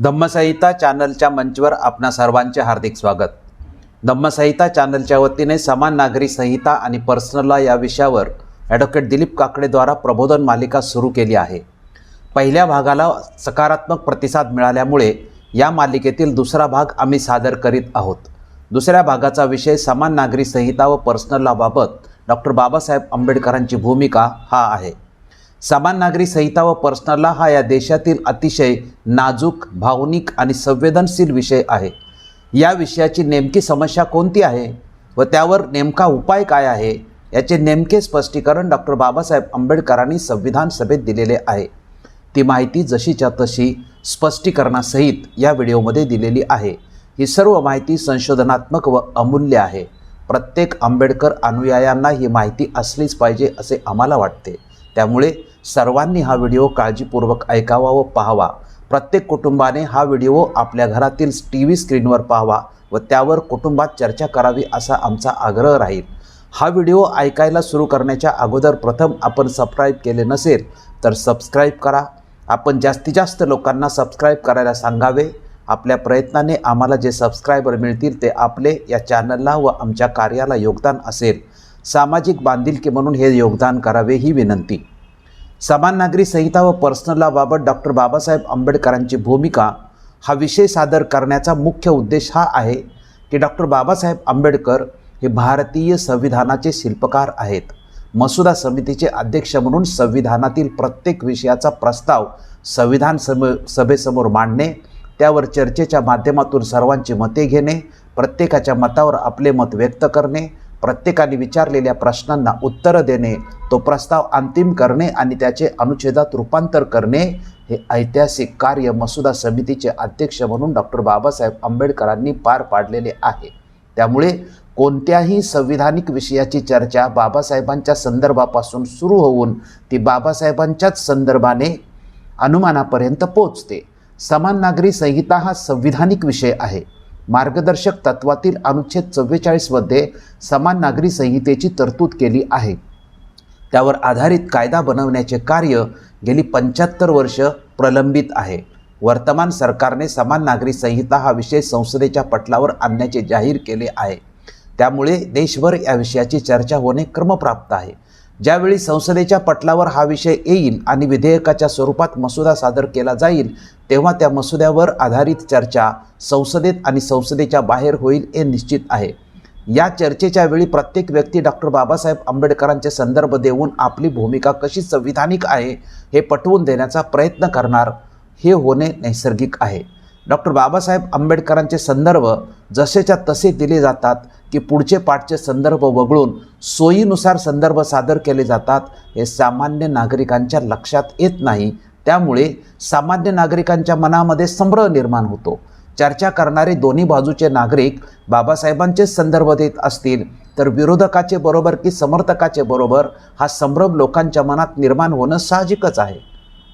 धम्मसंहिता चॅनलच्या मंचवर आपणा सर्वांचे हार्दिक स्वागत। धम्मसंहिता चॅनलच्या वतीने समान नागरी संहिता आणि पर्सनल लॉ या विषयावर ॲडव्होकेट दिलीप काकडे द्वारा प्रबोधन मालिका सुरू केली आहे। पहिल्या भागाला सकारात्मक प्रतिसाद मिळाल्यामुळे या मालिकेतील दुसरा भाग आम्ही सादर करीत आहोत। दुसऱ्या भागाचा विषय समान नागरी संहिता व पर्सनल लॉ बाबत डॉक्टर बाबासाहेब आंबेडकरांची भूमिका हा आहे। समान नागरी संहिता व पर्सनल लॉ हा या देशातील अतिशय नाजूक, भावनिक आणि संवेदनशील विषय आहे। या विषयाची नेमकी समस्या कोणती आहे व त्यावर नेमका उपाय काय आहे याचे नेमके स्पष्टीकरण डॉक्टर बाबासाहेब आंबेडकरांनी संविधान सभेत दिलेले आहे। ती माहिती जशीच्या तशी स्पष्टीकरणासहित या व्हिडिओमध्ये दिलेली आहे। ही सर्व माहिती संशोधनात्मक व अमूल्य आहे। प्रत्येक आंबेडकर अनुयायांना ही माहिती असलीच पाहिजे असे आम्हाला वाटते। त्यामुळे सर्वांनी हा व्हिडिओ काळजीपूर्वक ऐकावा व पाहावा। प्रत्येक कुटुंबाने हा व्हिडिओ आपल्या घरातील टीव्ही स्क्रीनवर पाहावा व त्यावर कुटुंबात चर्चा करावी असा आमचा आग्रह राहील। हा व्हिडिओ ऐकायला सुरू करण्याच्या अगोदर प्रथम आपण सबस्क्राईब केले नसेल तर सबस्क्राईब करा। आपण जास्तीत जास्त लोकांना सबस्क्राईब करायला सांगावे। आपल्या प्रयत्नाने आम्हाला जे सबस्क्रायबर मिळतील ते आपले या चॅनलला व आमच्या कार्याला योगदान असेल। सामाजिक बांधिलकी म्हणून हे योगदान करावे ही विनंती। समान नागरी संहिता व पर्सनल लॉ बाबत डॉक्टर बाबासाहेब आंबेडकरांची भूमिका हा विषय सादर करण्याचा मुख्य उद्देश हा आहे की डॉक्टर बाबासाहेब आंबेडकर हे भारतीय संविधानाचे शिल्पकार आहेत। मसुदा समितीचे अध्यक्ष म्हणून संविधानातील प्रत्येक विषयाचा प्रस्ताव संविधान सभेसमोर मांडणे, त्यावर चर्चेच्या माध्यमातून सर्वांची मते घेणे, प्रत्येकाच्या मतावर आपले मत व्यक्त करणे, प्रत्येकाने विचारलेल्या प्रश्नांना उत्तर देणे, तो प्रस्ताव अंतिम करणे आणि त्याचे अनुच्छेदात रूपांतर करणे हे ऐतिहासिक कार्य मसुदा समितीचे अध्यक्ष म्हणून डॉक्टर बाबासाहेब आंबेडकरांनी पार पाडलेले आहे। त्यामुळे कोणत्याही संविधानिक विषयाची चर्चा बाबासाहेबांच्या संदर्भापासून सुरू होऊन ती बाबासाहेबांच्याच संदर्भाने अनुमानापर्यंत पोहोचते। समान नागरी संहिता हा संविधानिक विषय आहे। मार्गदर्शक तत्वातील अनुच्छेद 44 मध्ये समान नागरी संहितेची तरतूद केली आहे। त्यावर आधारित कायदा बनवण्याचे कार्य गेली 75 वर्ष प्रलंबित आहे। वर्तमान सरकारने समान नागरी संहिता हा विषय संसदेच्या पटलावर आणण्याचे जाहीर केले आहे। त्यामुळे देशभर या विषयाची चर्चा होणे क्रमप्राप्त आहे। ज्यावेळी संसदेच्या पटलावर हा विषय येईल आणि विधेयकाच्या स्वरूपात मसुदा सादर केला जाईल तेव्हा त्या मसुद्यावर आधारित चर्चा संसदेत आणि संसदेच्या बाहेर होईल हे निश्चित आहे। या चर्चेच्या वेळी प्रत्येक व्यक्ती डॉक्टर बाबासाहेब आंबेडकरांचे संदर्भ देऊन आपली भूमिका कशी संविधानिक आहे हे पटवून देण्याचा प्रयत्न करणार हे होणे नैसर्गिक आहे। डॉक्टर बाबासाहेब आंबेडकरांचे संदर्भ जसेच्या तसे दिले जातात की पुढचे पाठचे संदर्भ वगळून सोयीनुसार संदर्भ सादर केले जातात हे सामान्य नागरिकांच्या लक्षात येत नाही। त्यामुळे सामान्य नागरिकांच्या मनामध्ये संभ्रम निर्माण होतो। चर्चा करणारे दोन्ही बाजूचे नागरिक बाबासाहेबांचे संदर्भ देत असतील तर विरोधकाचे बरोबर की समर्थकाचे बरोबर हा संभ्रम लोकांच्या मनात निर्माण होणं साहजिकच आहे।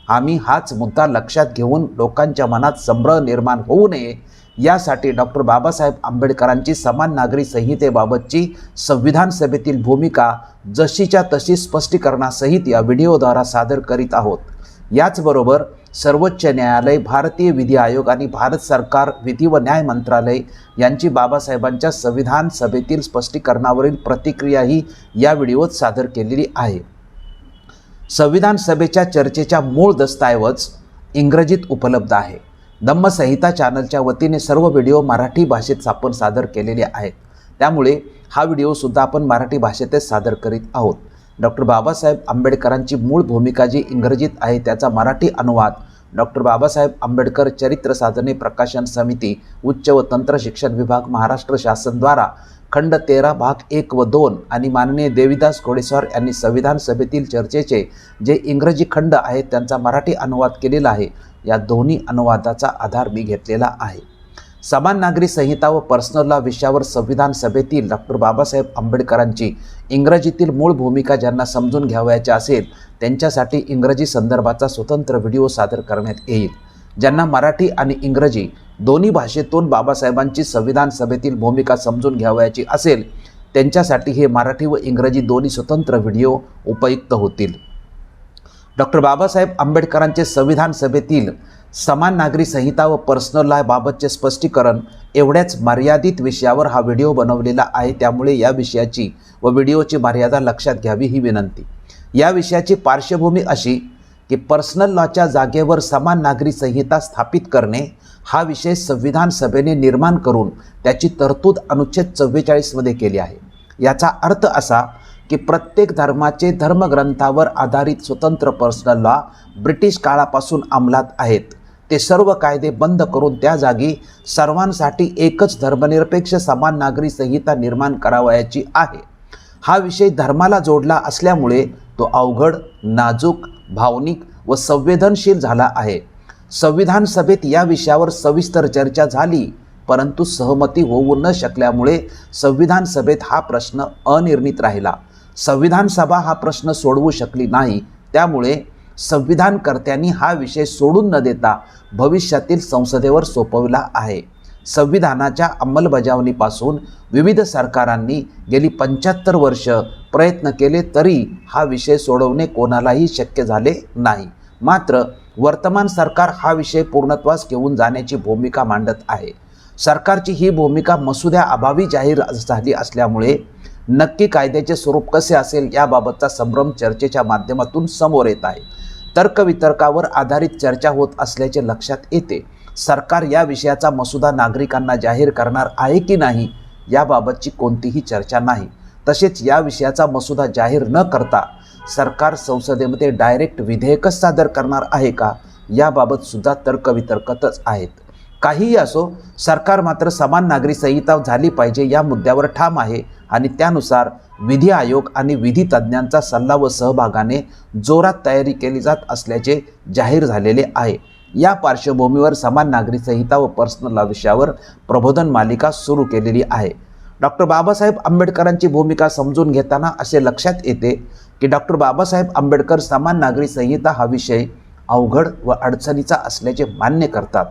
आम्ही हाच मुद्दा लक्षात घेऊन लोकांच्या मनात संभ्रम निर्माण होऊ नये यासाठी डॉक्टर बाबासाहेब आंबेडकरांची समान नागरी संहितेबाबतची संविधान सभेतील भूमिका जशीच्या तशी स्पष्टीकरणासहित या व्हिडिओद्वारा सादर करीत आहोत। याचबरोबर सर्वोच्च न्यायालय, भारतीय विधी आयोग आणि भारत सरकार विधी व न्याय मंत्रालय यांची बाबासाहेबांच्या संविधान सभेतील स्पष्टीकरणावरील प्रतिक्रियाही या व्हिडिओत सादर केलेली आहे। संविधान सभेच्या चर्चेचा मूळ दस्तऐवज इंग्रजीत उपलब्ध आहे। धम्मसंहिता चॅनलच्या वतीने सर्व व्हिडिओ मराठी भाषेत आपण सादर केलेले आहेत। त्यामुळे हा व्हिडिओसुद्धा आपण मराठी भाषेतच सादर करीत आहोत। डॉक्टर बाबासाहेब आंबेडकरांची मूळ भूमिका जी इंग्रजीत आहे त्याचा मराठी अनुवाद डॉक्टर बाबासाहेब आंबेडकर चरित्र साधने प्रकाशन समिती, उच्च व तंत्र शिक्षण विभाग, महाराष्ट्र शासन द्वारा खंड 13 भाग 1 व 2 आणि माननीय देविदास घोडेस्वार यांनी संविधान सभेतील चर्चेचे जे इंग्रजी खंड आहेत त्यांचा मराठी अनुवाद केलेला आहे। या दोन्ही अनुवादाचा आधार मी घेतलेला आहे। समान नागरी संहिता व पर्सनल लॉ विषयावर संविधान सभेतील डॉक्टर बाबासाहेब आंबेडकरांची इंग्रजीतील मूळ भूमिका ज्यांना समजून घ्यावयाची असेल त्यांच्यासाठी इंग्रजी संदर्भाचा स्वतंत्र व्हिडिओ सादर करण्यात येईल। ज्यांना मराठी आणि इंग्रजी दोन्ही भाषेतून बाबासाहेबांची संविधान सभेतील भूमिका समजून घ्यावयाची असेल त्यांच्यासाठी हे मराठी व इंग्रजी दोन्ही स्वतंत्र व्हिडिओ उपयुक्त होतील। डॉक्टर बाबासाहेब आंबेडकरांचे संविधान सभेतील समान नागरी संहिता व पर्सनल लॉ बाबतचे स्पष्टीकरण एवढ्याच मर्यादित विषयावर हा व्हिडिओ बनवलेला आहे, त्यामुळे या विषयाची व व्हिडिओची मर्यादा लक्षात घ्यावी ही विनंती। या विषयाची पार्श्वभूमी अशी की पर्सनल लॉच्या जागेवर समान नागरी संहिता स्थापित करणे हा विषय संविधान सभेने निर्माण करून त्याची तरतूद अनुच्छेद 44 मध्ये केली आहे। याचा अर्थ असा की प्रत्येक धर्माचे धर्मग्रंथावर आधारित स्वतंत्र पर्सनल लॉ ब्रिटिश काळापासून अंमलात आहेत, ते सर्व कायदे बंद करून त्या जागी सर्वांसाठी एकच धर्मनिरपेक्ष समान नागरी संहिता निर्माण करावयाची आहे। हा विषय धर्माला जोडला असल्यामुळे तो अवघड, नाजूक, भावनिक व संवेदनशील झाला आहे। संविधान सभेत या विषयावर सविस्तर चर्चा झाली, परंतु सहमती होऊ न शकल्यामुळे संविधान सभेत हा प्रश्न अनिर्णित राहिला। संविधान सभा हा प्रश्न सोडवू शकली नाही, त्यामुळे संविधानकर्त्यांनी हा विषय सोडून न देता भविष्यातील संसदेवर सोपवला आहे। संविधानाच्या अंमलबजावणीपासून विविध सरकारांनी गेली 75 वर्ष प्रयत्न केले तरी हा विषय सोडवणे कोणालाही शक्य झाले नाही। मात्र वर्तमान सरकार हा विषय पूर्णत्वास घेऊन जाण्याची भूमिका मांडत आहे। सरकारची ही भूमिका मसुद्याअभावी जाहीर झाली असल्यामुळे नक्की कायद्याचे स्वरूप कसे असेल याबाबतचा संभ्रम चर्चेच्या माध्यमातून समोर येत आहे। तर्कवितर्कावर आधारित चर्चा होत असल्याचे लक्षात येते। सरकार या विषयाचा मसुदा नागरिकांना जाहीर करणार आहे की नाही याबाबतची कोणतीही चर्चा नाही। तसेच या विषयाचा मसुदा जाहीर न करता सरकार संसदेमध्ये डायरेक्ट विधेयकच सादर करणार आहे का याबाबत सुद्धा तर्कवितर्कच आहेत। काहीही असो, सरकार मात्र समान नागरी संहिता झाली पाहिजे या मुद्द्यावर ठाम आहे आणि त्यानुसार विधी आयोग आणि विधी तज्ज्ञांचा सल्ला व सहभागाने जोरात तयारी केली जात असल्याचे जाहीर झालेले आहे। या पार्श्वभूमीवर समान नागरी संहिता व पर्सनल लॉ विषयावर प्रबोधन मालिका सुरू केलेली आहे। डॉक्टर बाबासाहेब आंबेडकरांची भूमिका समजून घेताना असे लक्षात येते की डॉक्टर बाबासाहेब आंबेडकर समान नागरी संहिता हा विषय अवघड व अडचणीचा असल्याचे मान्य करतात।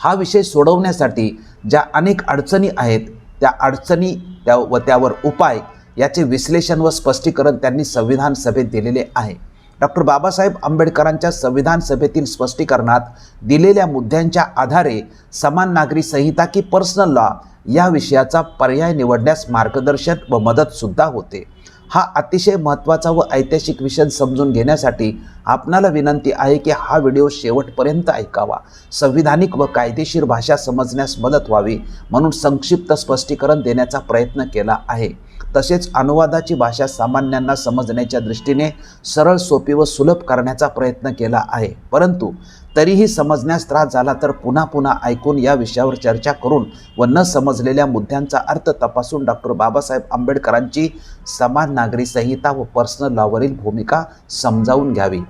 हा विषय सोडवण्यासाठी ज्या अनेक अडचणी आहेत त्या अडचणी व त्यावर उपाय याचे विश्लेषण व स्पष्टीकरण त्यांनी संविधान सभेत दिलेले आहे। डॉक्टर बाबासाहेब आंबेडकरांच्या संविधान सभेतील स्पष्टीकरणात दिलेल्या मुद्द्यांच्या आधारे समान नागरी संहिता की पर्सनल लॉ या विषयाचा पर्याय निवडण्यास मार्गदर्शन व मदत सुद्धा होते। हा अतिशय महत्त्वाचा व ऐतिहासिक विषय समजून घेण्यासाठी आपणाला विनंती आहे की हा व्हिडिओ शेवटपर्यंत ऐकावा। संविधानिक व कायदेशीर भाषा समजण्यास मदत व्हावी म्हणून संक्षिप्त स्पष्टीकरण देण्याचा प्रयत्न केला आहे। तसेच अनुवादाची भाषा सामान्यांना समजण्याच्या दृष्टीने सरळ, सोपी व सुलभ करण्याचा प्रयत्न केला आहे। परंतु तरीही समजण्यास त्रास झाला तर पुन्हा पुन्हा ऐकून या विषयावर चर्चा करून व न समजलेल्या मुद्द्यांचा अर्थ तपासून डॉक्टर बाबासाहेब आंबेडकरांची समान नागरी संहिता व पर्सनल लॉवरील भूमिका समजावून घ्यावी।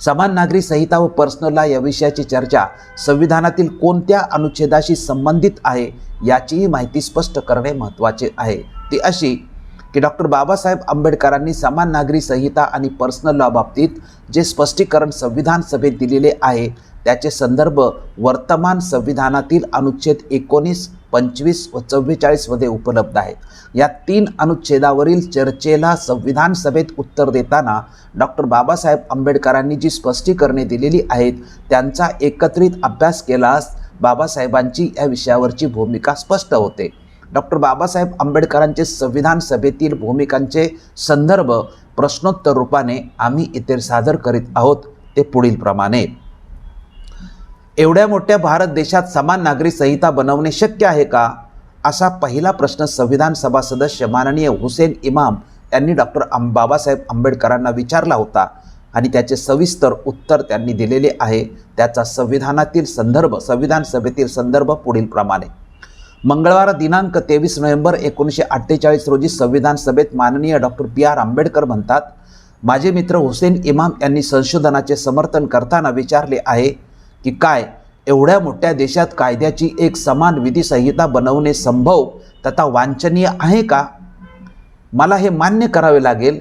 समान नागरी संहिता व पर्सनल लॉ या विषयाची चर्चा संविधानातील कोणत्या अनुच्छेदाशी संबंधित आहे याचीही माहिती स्पष्ट करणे महत्त्वाचे आहे। ती अशी की डॉक्टर बाबासाहेब आंबेडकरांनी समान नागरी संहिता आणि पर्सनल लॉ बाबतीत जे स्पष्टीकरण संविधान सभेत दिलेले आहे त्याचे संदर्भ वर्तमान संविधानातील अनुच्छेद 19, 25 व 44 मध्ये उपलब्ध आहेत। या 3 अनुच्छेदावरील चर्चेला संविधान सभेत उत्तर देताना डॉक्टर बाबासाहेब आंबेडकरांनी जी स्पष्टीकरणे दिलेली आहेत त्यांचा एकत्रित अभ्यास केल्यास बाबासाहेबांची या विषयावरची भूमिका स्पष्ट होते। डॉक्टर बाबासाहेब आंबेडकरांचे संविधान सभेतील भूमिकांचे संदर्भ प्रश्नोत्तर रूपाने आम्ही इथे सादर करीत आहोत। ते पुढील प्रमाणे: एवढ्या मोठ्या भारत देशात समान नागरी संहिता बनवणे शक्य आहे का, असा पहिला प्रश्न संविधान सभा सदस्य माननीय हुसेन इमाम यांनी डॉक्टर बाबासाहेब आंबेडकरांना विचारला होता आणि त्याचे सविस्तर उत्तर त्यांनी दिलेले आहे। त्याचा संविधान सभेतील संदर्भ पुढील प्रमाणे: मंगळवार दिनांक 23 नोव्हेंबर 1948 रोजी संविधान सभेत माननीय डॉक्टर PR आंबेडकर म्हणतात, माझे मित्र हुसेन इमाम यांनी संशोधनाचे समर्थन करताना विचारले आहे की काय एवढ्या मोठ्या देशात कायद्याची एक समान विधी संहिता बनवणे संभव तथा वांछनीय आहे का? मला हे मान्य करावे लागेल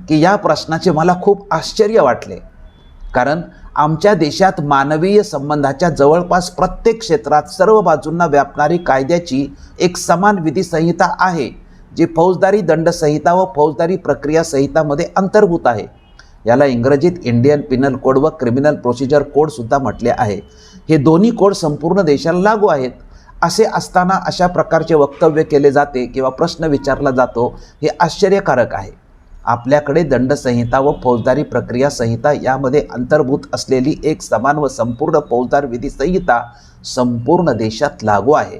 की या प्रश्नाचे मला खूप आश्चर्य वाटले, कारण आमच्या देशात मानवीय संबंधाच्या जवळपास प्रत्येक क्षेत्रात सर्व बाजूंना व्यापणारी कायद्याची एक समान विधी संहिता आहे जी फौजदारी दंड संहिता व फौजदारी प्रक्रिया संहितामध्ये अंतर्भूत आहे। याला इंग्रजीत इंडियन पिनल कोड व क्रिमिनल प्रोसिजर कोड सुद्धा म्हटले आहे. हे दोन्ही कोड संपूर्ण देशाला लागू आहेत. असे असताना अशा प्रकारचे वक्तव्य केले जाते किंवा प्रश्न विचारला जातो, हे आश्चर्यकारक आहे. आपल्याकडे दंडसंहिता व फौजदारी प्रक्रिया संहिता यामध्ये अंतर्भूत असलेली एक समान व संपूर्ण फौजदार विधी संहिता संपूर्ण देशात लागू आहे.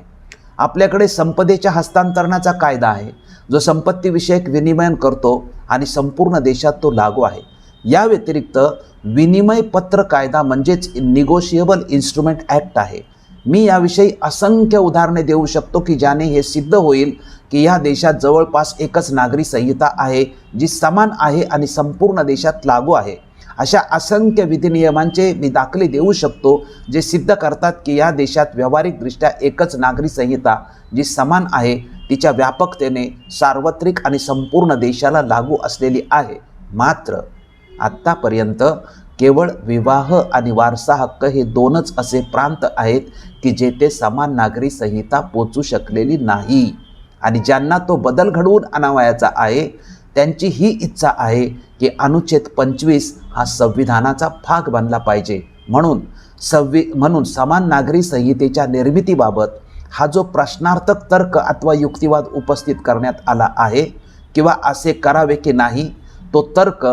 आपल्याकडे संपदेच्या हस्तांतरणाचा कायदा आहे, जो संपत्तीविषयक विनिमय करतो आणि संपूर्ण देशात तो लागू आहे. या व्यतिरिक्त विनिमय पत्र कायदा म्हणजेच निगोशिएबल इन्स्ट्रुमेंट ॲक्ट आहे. मी याविषयी असंख्य उदाहरणे देऊ शकतो की ज्याने हे सिद्ध होईल की या देशात जवळपास एकच नागरी संहिता आहे जी समान आहे आणि संपूर्ण देशात लागू आहे. अशा असंख्य विधिनियमांचे मी दाखले देऊ शकतो जे सिद्ध करतात की या देशात व्यावहारिकदृष्ट्या एकच नागरी संहिता जी समान आहे, तिच्या व्यापकतेने सार्वत्रिक आणि संपूर्ण देशाला लागू असलेली आहे. मात्र आत्तापर्यंत केवळ विवाह आणि वारसा हक्क हे दोनच असे प्रांत आहेत की जेथे समान नागरी संहिता पोचू शकलेली नाही आणि ज्यांना तो बदल घडवून आणावयाचा आहे त्यांची ही इच्छा आहे की अनुच्छेद 25 हा संविधानाचा भाग बनला पाहिजे. म्हणून समान नागरी संहितेच्या निर्मितीबाबत हा जो प्रश्नार्थक तर्क अथवा युक्तिवाद उपस्थित करण्यात आला आहे किंवा असे करावे की नाही, तो तर्क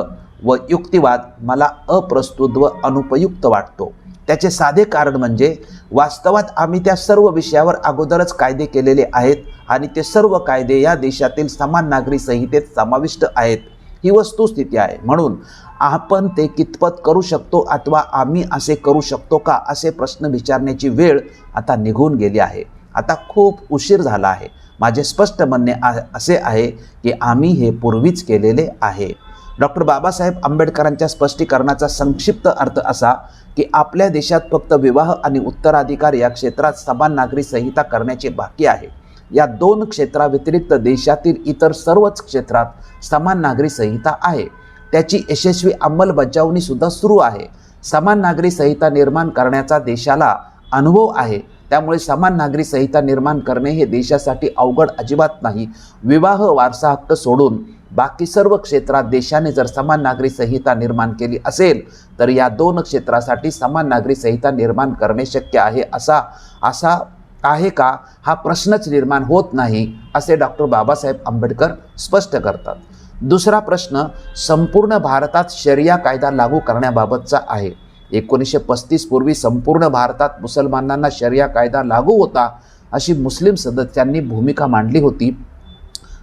व युक्तिवाद मला अप्रस्तुत व अनुपयुक्त वाटतो. त्याचे साधे कारण म्हणजे वास्तवात आम्ही त्या सर्व विषयावर अगोदरच कायदे केलेले आहेत आणि ते सर्व कायदे या देशातील समान नागरी संहितेत समाविष्ट आहेत. ही वस्तुस्थिती आहे. म्हणून आपण ते कितपत करू शकतो अथवा आम्ही असे करू शकतो का असे प्रश्न विचारण्याची वेळ आता निघून गेली आहे. आता खूप उशीर झाला आहे. माझे स्पष्ट म्हणणे असे आहे की आम्ही हे पूर्वीच केलेले आहे. डॉक्टर बाबासाहेब आंबेडकरांच्या स्पष्टीकरणाचा संक्षिप्त अर्थ असा की आपल्या देशात फक्त विवाह आणि उत्तराधिकार या क्षेत्रात समान नागरी संहिता करण्याचे बाकी आहे. या दोन क्षेत्राव्यतिरिक्त देशातील इतर सर्वच क्षेत्रात समान नागरी संहिता आहे. त्याची यशस्वी अंमलबजावणी सुद्धा सुरू आहे. समान नागरी संहिता निर्माण करण्याचा देशाला अनुभव आहे. त्यामुळे समान नागरी संहिता निर्माण करणे हे देशासाठी अवघड अजिबात नाही. विवाह वारसा हक्क सोडून बाकी सर्व क्षेत्रात देशाने जर समान नागरी संहिता निर्माण केली असेल तर या दोन क्षेत्रासाठी समान नागरी संहिता निर्माण करणे शक्य आहे. असा आहे का हा प्रश्नच निर्माण होत नाही असे डॉक्टर बाबासाहेब आंबेडकर स्पष्ट करतात. दुसरा प्रश्न संपूर्ण भारतात शरिया कायदा लागू करण्याबाबतचा आहे. 1935 पूर्वी संपूर्ण भारतात मुसलमानांना शरिया कायदा लागू होता अशी मुस्लिम सदस्यांनी भूमिका मांडली होती.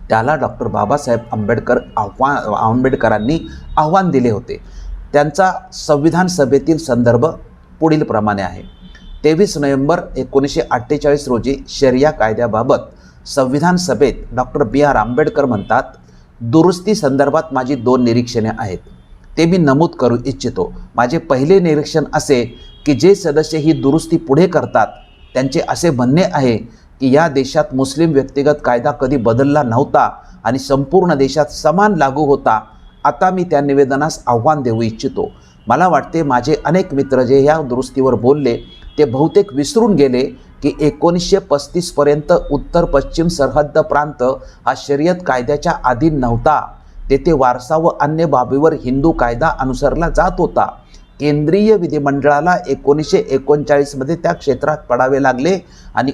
त्याला डॉक्टर बाबासाहेब आंबेडकरांनी आव्हान दिले होते. त्यांचा संविधान सभेतील संदर्भ पुढील प्रमाणे आहे. 23 नोव्हेंबर 1948 रोजी शरिया कायद्याबाबत संविधान सभेत डॉक्टर B.R. आंबेडकर म्हणतात, दुरुस्ती संदर्भात माझी 2 निरीक्षणे आहेत. ते मी नमूद करू इच्छितो. माझे पहिले निरीक्षण असे की जे सदस्य ही दुरुस्ती पुढे करतात त्यांचे असे म्हणणे आहे की या देशात मुस्लिम व्यक्तिगत कायदा कधी बदलला नव्हता आणि संपूर्ण देशात समान लागू होता. आता मी त्या निवेदनास आव्हान देऊ इच्छितो. मला वाटते माझे अनेक मित्र जे या दुरुस्तीवर बोलले ते बहुतेक विसरून गेले की 1935 पर्यंत उत्तर पश्चिम सरहद्द प्रांत हा शरीयत कायद्याच्या अधीन नव्हता. तेथे वारसा व अन्य बाबीवर हिंदू कायदा अनुसरला जात होता. केंद्रीय विधिमंडळाला 1939 मध्ये त्या क्षेत्रात पडावे लागले आणि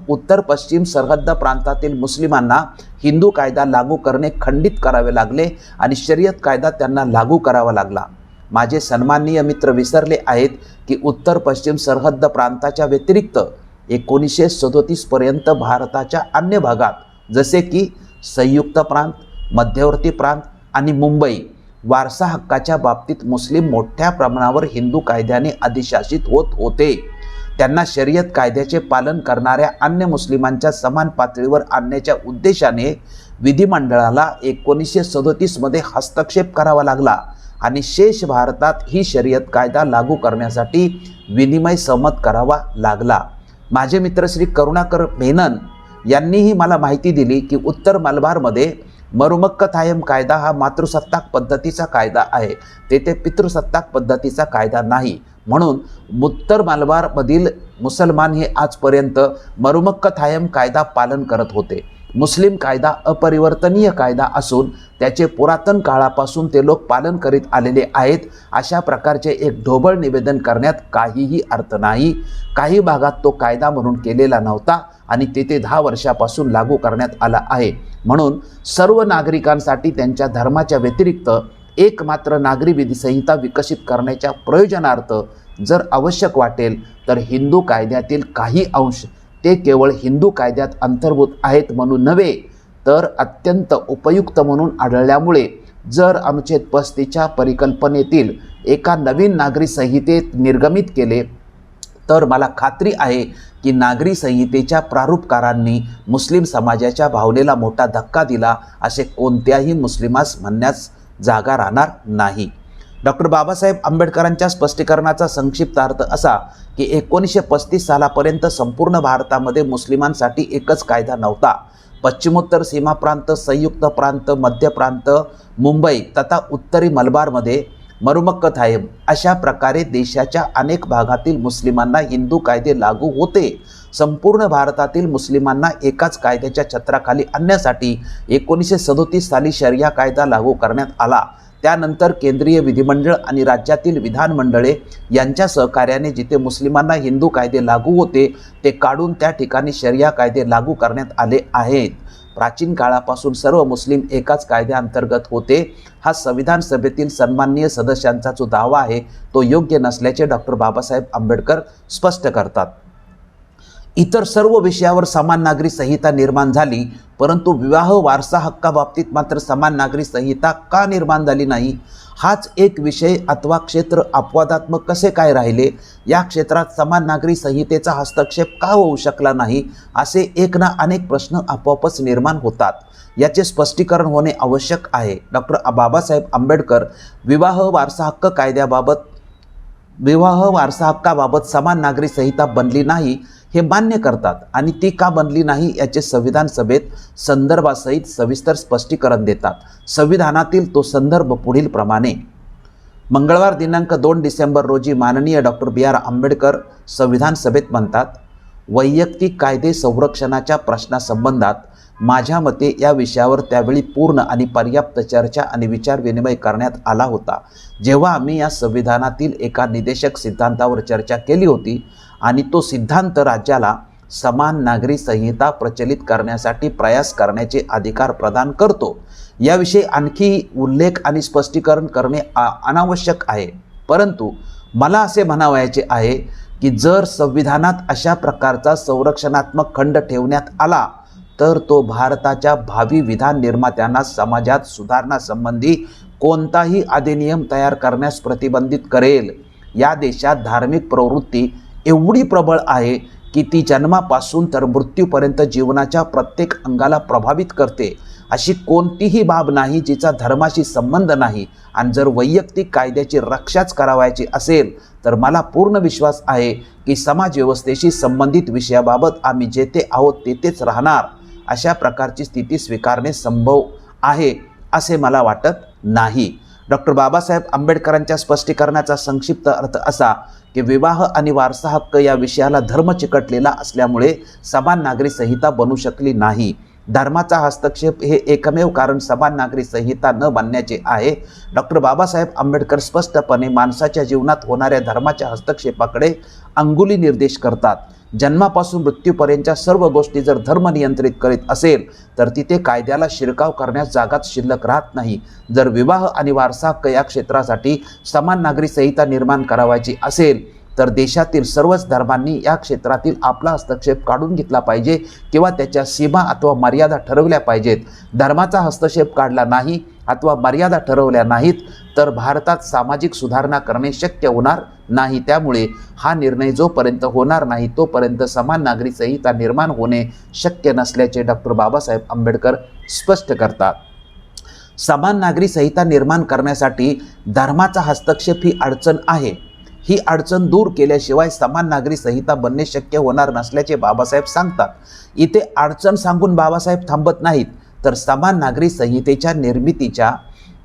उत्तर पश्चिम सरहद्द प्रांतातील मुस्लिमांना हिंदू कायदा लागू करणे खंडित करावे लागले आणि शरीयत कायदा त्यांना लागू करावा लागला. माझे सन्माननीय मित्र विसरले आहेत की उत्तर पश्चिम सरहद्द प्रांताच्या व्यतिरिक्त 1937 पर्यंत भारताच्या अन्य भागात जसे की संयुक्त प्रांत, मध्यवर्ती प्रांत आणि मुंबई वारसा हक्काच्या बाबतीत मुस्लिम मोठ्या प्रमाणावर हिंदू कायद्याने अधिशासित होत होते. त्यांना शरीयत कायद्याचे पालन करणाऱ्या अन्य मुस्लिमांच्या समान पातळीवर आणण्याच्या उद्देशाने विधिमंडळाला 1937 मध्ये हस्तक्षेप करावा लागला आणि शेष भारतात ही शरीयत कायदा लागू करण्यासाठी विनिमय सहमत करावा लागला. माझे मित्र श्री करुणाकर मेनन यांनीही मला माहिती दिली की उत्तर मलबारमध्ये मरुमक्कथायम कायदा हा मातृसत्ताक पद्धतीचा कायदा आहे. तेथे पितृसत्ताक पद्धतीचा कायदा नाही. म्हणून उत्तर मलबारमधील मुसलमान हे आजपर्यंत मरुमक्कथायम कायदा पालन करत होते. मुस्लिम कायदा अपरिवर्तनीय कायदा असून त्याचे पुरातन काळापासून ते लोक पालन करीत आलेले आहेत, अशा प्रकारचे एक ढोबळ निवेदन करण्यात काहीही अर्थ नाही। काही भागात तो कायदा म्हणून केलेला नव्हता आणि ते 10 वर्षापासून लागू करण्यात आला आहे। म्हणून सर्व नागरिकांसाठी त्यांच्या धर्माच्या व्यतिरिक्त एकमात्र नागरी विधी संहिता विकसित करण्याच्या प्रयोजनार्थ जर आवश्यक वाटेल तर हिंदू कायद्यातील काही अंश ते केवळ हिंदू कायद्यात अंतर्भूत आहेत म्हणून नव्हे तर अत्यंत उपयुक्त म्हणून आढळल्यामुळे जर अनुच्छेद 35च्या परिकल्पनेतील एका नवीन नागरी संहितेत निर्गमित केले तर मला खात्री आहे की नागरी संहितेच्या प्रारूपकारांनी मुस्लिम समाजाच्या भावनेला मोठा धक्का दिला असे कोणत्याही मुस्लिमास म्हणण्यास जागा राहणार नाही। डॉक्टर बाबासाहेब आंबेडकरांच्या स्पष्टीकरणाचा संक्षिप्त अर्थ असा की 1935 सालापर्यंत संपूर्ण भारतामध्ये मुस्लिमांसाठी एकच कायदा नव्हता। पश्चिमोत्तर सीमा प्रांत, संयुक्त प्रांत, मध्य प्रांत, मुंबई तथा उत्तरी मलबारमध्ये मरुमक्कथायम अशा प्रकारे देशाच्या अनेक भागातील मुस्लिमांना हिंदू कायदे लागू होते। संपूर्ण भारतातील मुस्लिमांना एकाच कायद्याच्या छत्राखाली आणण्यासाठी 1937 साली शरिया कायदा लागू करण्यात आला। त्यानंतर केंद्रीय विधिमंडळ आणि राज्यातील विधानमंडळे यांच्या सहकार्याने जिथे मुस्लिमांना हिंदू कायदे लागू होते ते काढून त्या ठिकाणी शरिया कायदे लागू करण्यात आले आहेत। प्राचीन काळापासून सर्व मुस्लिम एकाच कायद्याअंतर्गत होते। हा संविधान सभेतील सन्माननीय सदस्यांचा जो दावा आहे तो योग्य नसल्याचे डॉक्टर बाबासाहेब आंबेडकर स्पष्ट करतात। इतर सर्व विषयावर समान नागरी संहिता निर्माण झाली, परंतु विवाह वारसा हक्काबाबतीत मात्र समान नागरी संहिता का निर्माण झाली नाही? हाच एक विषय अथवा क्षेत्र अपवादात्मक कसे काय राहिले? या क्षेत्रात समान नागरी संहितेचा हस्तक्षेप का होऊ शकला नाही? असे एक ना अनेक प्रश्न आपोआपच निर्माण होतात। याचे स्पष्टीकरण होणे आवश्यक आहे। डॉक्टर बाबासाहेब आंबेडकर विवाह वारसा हक्काबाबत समान नागरी संहिता बनली नाही हे मान्य करतात आणि ती का बनली नाही याचे संविधान सभेत संदर्भासहित सविस्तर स्पष्टीकरण देतात। संविधानातील तो संदर्भ पुढील प्रमाणे: मंगळवार दिनांक 2 डिसेंबर रोजी माननीय डॉक्टर BR आंबेडकर संविधान सभेत म्हणतात, वैयक्तिक कायदे संरक्षणाच्या प्रश्नासंबंधात माझ्या मते या विषयावर त्यावेळी पूर्ण आणि पर्याप्त चर्चा आणि विचारविनिमय करण्यात आला होता। जेव्हा आम्ही या संविधानातील एका निदेशक सिद्धांतावर चर्चा केली होती आणि तो सिद्धांत राज्याला समान नागरी संहिता प्रचलित करण्यासाठी प्रयास करण्याचे अधिकार प्रदान करतो, याविषयी आणखी उल्लेख आणि स्पष्टीकरण करणे अनावश्यक आहे। परंतु मला असे म्हणावयाचे आहे की जर संविधानात अशा प्रकारचा संरक्षणात्मक खंड ठेवण्यात आला तर तो भारताच्या भावी विधान निर्मात्यांना समाजात सुधारणासंबंधी कोणताही अधिनियम तयार करण्यास प्रतिबंधित करेल। या देशात धार्मिक प्रवृत्ती एवढी प्रबळ आहे की ती जन्मापासून तर मृत्यूपर्यंत जीवनाच्या प्रत्येक अंगाला प्रभावित करते। अशी कोणतीही बाब नाही जिचा धर्माशी संबंध नाही आणि जर वैयक्तिक कायद्याची रक्षाच करावायची असेल तर मला पूर्ण विश्वास आहे की समाज व्यवस्थेशी संबंधित विषयाबाबत आम्ही जेथे आहोत तेथेच राहणार। अशा प्रकारची स्थिती स्वीकारणे संभव आहे असे मला वाटत नाही। डॉक्टर बाबासाहेब आंबेडकरांच्या स्पष्टीकरणाचा संक्षिप्त अर्थ असा की विवाह आणि वारसा हक्क या विषयाला धर्म चिकटलेला असल्यामुळे समान नागरी संहिता बनू शकली नाही। धर्माचा हस्तक्षेप हे एकमेव कारण समान नागरी संहिता न बनण्याचे आहे। डॉक्टर बाबासाहेब आंबेडकर स्पष्टपणे माणसाच्या जीवनात होणाऱ्या धर्माच्या हस्तक्षेपाकडे अंगुली निर्देश करतात। जन्मापासून मृत्यूपर्यंतच्या सर्व गोष्टी जर धर्म नियंत्रित करीत असेल तर तिथे कायद्याला शिरकाव करण्यास जागाच शिल्लक राहत नाही। जर विवाह आणि वारसा हक्क या क्षेत्रासाठी समान नागरी संहिता निर्माण करावायची असेल तर देशातील सर्वच धर्मांनी या क्षेत्रातील आपला हस्तक्षेप काढून घेतला पाहिजे किंवा त्याच्या सीमा अथवा मर्यादा ठरवल्या पाहिजेत। धर्माचा हस्तक्षेप काढला नाही अथवा मर्यादा ठरवल्या नाहीत तर भारतात सामाजिक सुधारणा करणे शक्य होणार नाही। त्यामुळे हा निर्णय जोपर्यंत होणार नाही तोपर्यंत समान नागरी संहिता निर्माण होणे शक्य नसल्याचे डॉक्टर बाबासाहेब आंबेडकर स्पष्ट करतात। समान नागरी संहिता निर्माण करण्यासाठी धर्माचा हस्तक्षेप ही अडचण आहे। ही अडचण दूर केल्याशिवाय समान नागरी संहिता बनणे शक्य होणार नसल्याचे बाबासाहेब सांगतात। इथे अडचण सांगून बाबासाहेब थांबत नाहीत तर समान नागरी संहितेच्या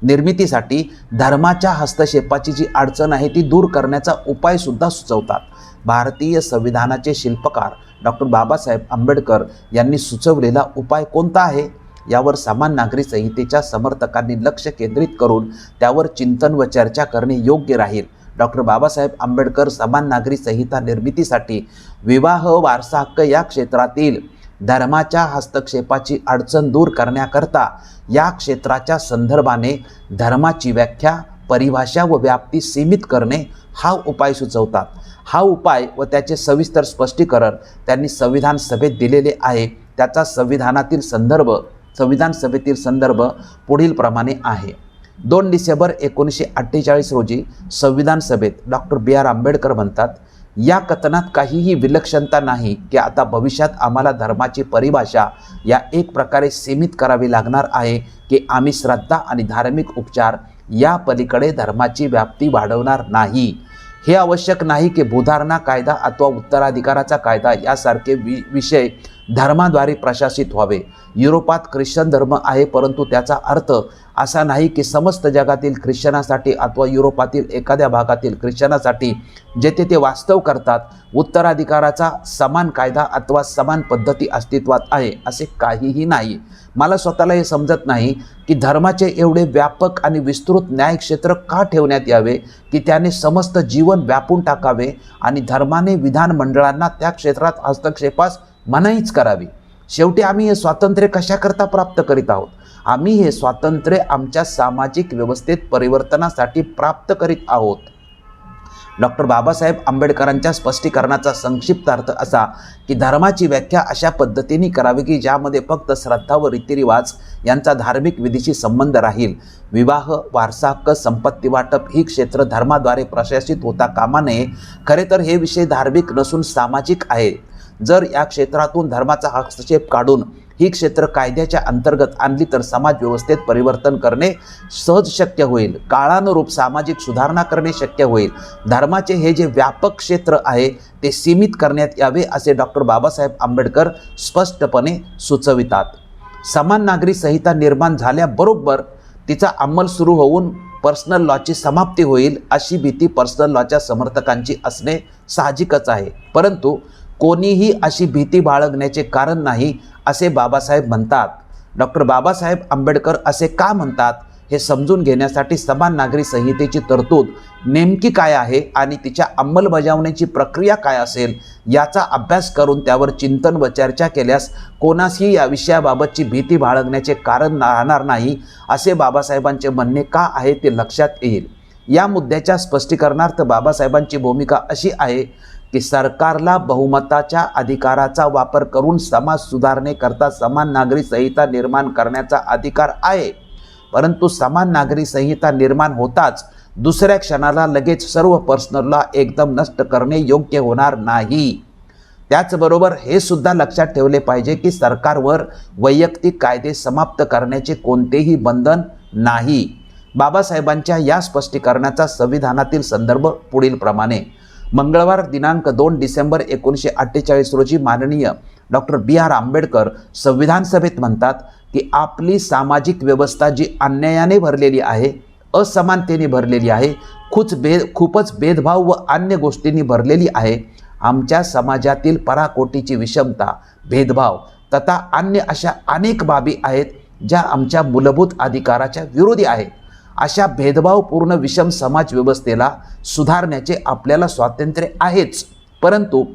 निर्मितीसाठी धर्माच्या हस्तक्षेपाची जी अडचण आहे ती दूर करण्याचा उपाय सुद्धा सुचवतात। भारतीय संविधानाचे शिल्पकार डॉक्टर बाबासाहेब आंबेडकर यांनी सुचवलेला उपाय कोणता आहे, यावर समान नागरी संहितेच्या समर्थकांनी लक्ष केंद्रित करून त्यावर चिंतन व चर्चा करणे योग्य राहील. डॉक्टर बाबासाहेब आंबेडकर समान नागरी संहिता निर्मितीसाठी विवाह वारसा हक्क या क्षेत्रातील धर्माच्या हस्तक्षेपाची अडचण दूर करण्याकरता या क्षेत्राच्या संदर्भाने धर्माची व्याख्या, परिभाषा व व्याप्ती सीमित करणे हा उपाय सुचवतात. हा उपाय व त्याचे सविस्तर स्पष्टीकरण त्यांनी संविधान सभेत दिलेले आहे. त्याचा संविधान सभेतील संदर्भ पुढील प्रमाणे आहे. 2 डिसेंबर 1948 रोजी संविधान सभेत डॉक्टर B.R. आंबेडकर म्हणतात, या कथनात काहीही विलक्षणता नाही की आता भविष्यात आम्हाला धर्माची परिभाषा या एक प्रकारे सीमित करावी लागणार आहे की आम्ही श्रद्धा आणि धार्मिक उपचार या पलीकडे धर्माची व्याप्ती वाढवणार नाही. हे आवश्यक नाही की भूधारणा कायदा अथवा उत्तराधिकाराचा कायदा यासारखे विषय धर्माद्वारे प्रशासित व्हावे. युरोपात ख्रिश्चन धर्म आहे, परंतु त्याचा अर्थ असा नाही की समस्त जगातील ख्रिश्चनासाठी अथवा युरोपातील एखाद्या भागातील ख्रिश्चनासाठी जेथे ते वास्तव करतात उत्तराधिकाराचा समान कायदा अथवा समान पद्धती अस्तित्वात आहे असे काहीही नाही. मला स्वतःला हे समजत नाही की धर्माचे एवढे व्यापक आणि विस्तृत न्यायक्षेत्र का ठेवण्यात यावे की त्याने समस्त जीवन व्यापून टाकावे आणि धर्माने विधानमंडळांना त्या क्षेत्रात हस्तक्षेपास मनाईच करावी. शेवटी आम्ही हे स्वातंत्र्य कशाकरता प्राप्त करीत आहोत? आम्ही हे स्वातंत्र्य आमच्या सामाजिक व्यवस्थेत परिवर्तनासाठी प्राप्त करीत आहोत. डॉक्टर बाबासाहेब आंबेडकरांच्या स्पष्टीकरणाचा संक्षिप्त अर्थ असा की धर्माची व्याख्या अशा पद्धतीने करावी की ज्यामध्ये फक्त श्रद्धा व रीतिरिवाज यांचा धार्मिक विधीशी संबंध राहील. विवाह, वारसा हक्क, संपत्ती वाटप ही क्षेत्र धर्माद्वारे प्रशासित होता कामा नये. खरे तर हे विषय धार्मिक नसून सामाजिक आहेत. जर या क्षेत्रातून धर्माचा हस्तक्षेप काढून ही क्षेत्र कायद्याच्या अंतर्गत आणली तर समाज व्यवस्थेत परिवर्तन करणे सहज शक्य होईल. काळानुरूप सामाजिक सुधारणा करणे शक्य होईल. धर्माचे हे जे व्यापक क्षेत्र आहे ते सीमित करण्यात यावे असे डॉक्टर बाबासाहेब आंबेडकर स्पष्टपणे सुचवितात. समान नागरी संहिता निर्माण झाल्याबरोबर तिचा अंमल सुरू होऊन पर्सनल लॉची समाप्ती होईल अशी भीती पर्सनल लॉच्या समर्थकांची असणे साहजिकच आहे. परंतु कोणीही अशी भीती बाळगण्याचे कारण नाही असे बाबासाहेब म्हणतात. डॉक्टर बाबासाहेब आंबेडकर असे का म्हणतात हे समजून घेण्यासाठी समान नागरी संहितेची तरतूद नेमकी काय आहे आणि तिच्या अंमलबजावणीची प्रक्रिया काय असेल याचा अभ्यास करून त्यावर चिंतन व चर्चा केल्यास कोणासही या विषयाबाबतची भीती बाळगण्याचे कारण राहणार नाही असे बाबासाहेबांचे म्हणणे का आहे ते लक्षात येईल. या मुद्द्याच्या स्पष्टीकरणार्थ बाबासाहेबांची भूमिका अशी आहे की सरकारला बहुमताच्या अधिकाराचा वापर करून समाज सुधारणेकरता समान नागरी संहिता निर्माण करण्याचा अधिकार आहे. परंतु समान नागरी संहिता निर्माण होताच दुसऱ्या क्षणाला लगेच सर्व पर्सनल लॉ एकदम नष्ट करणे योग्य होणार नाही. त्याचबरोबर हे सुद्धा लक्षात ठेवले पाहिजे की सरकारवर वैयक्तिक कायदे समाप्त करण्याचे कोणतेही बंधन नाही. बाबासाहेबांच्या या स्पष्टीकरणाचा संविधानातील संदर्भ पुढील प्रमाणे. मंगळवार दिनांक 2 डिसेंबर 1948 रोजी माननीय डॉक्टर B.R. आंबेडकर संविधान सभेत म्हणतात की आपली सामाजिक व्यवस्था जी अन्यायाने भरलेली आहे, असमानतेने भरलेली आहे, खूपच भेदभाव व अन्य गोष्टींनी भरलेली आहे. आमच्या समाजातील पराकोटीची विषमता, भेदभाव तथा अन्य अशा अनेक बाबी आहेत ज्या आमच्या मूलभूत अधिकाराच्या विरोधी आहेत. अशा भेदभावपूर्ण विषम समाज व्यवस्थेला सुधारण्याचे आपल्याला स्वातंत्र्य आहेच. परंतु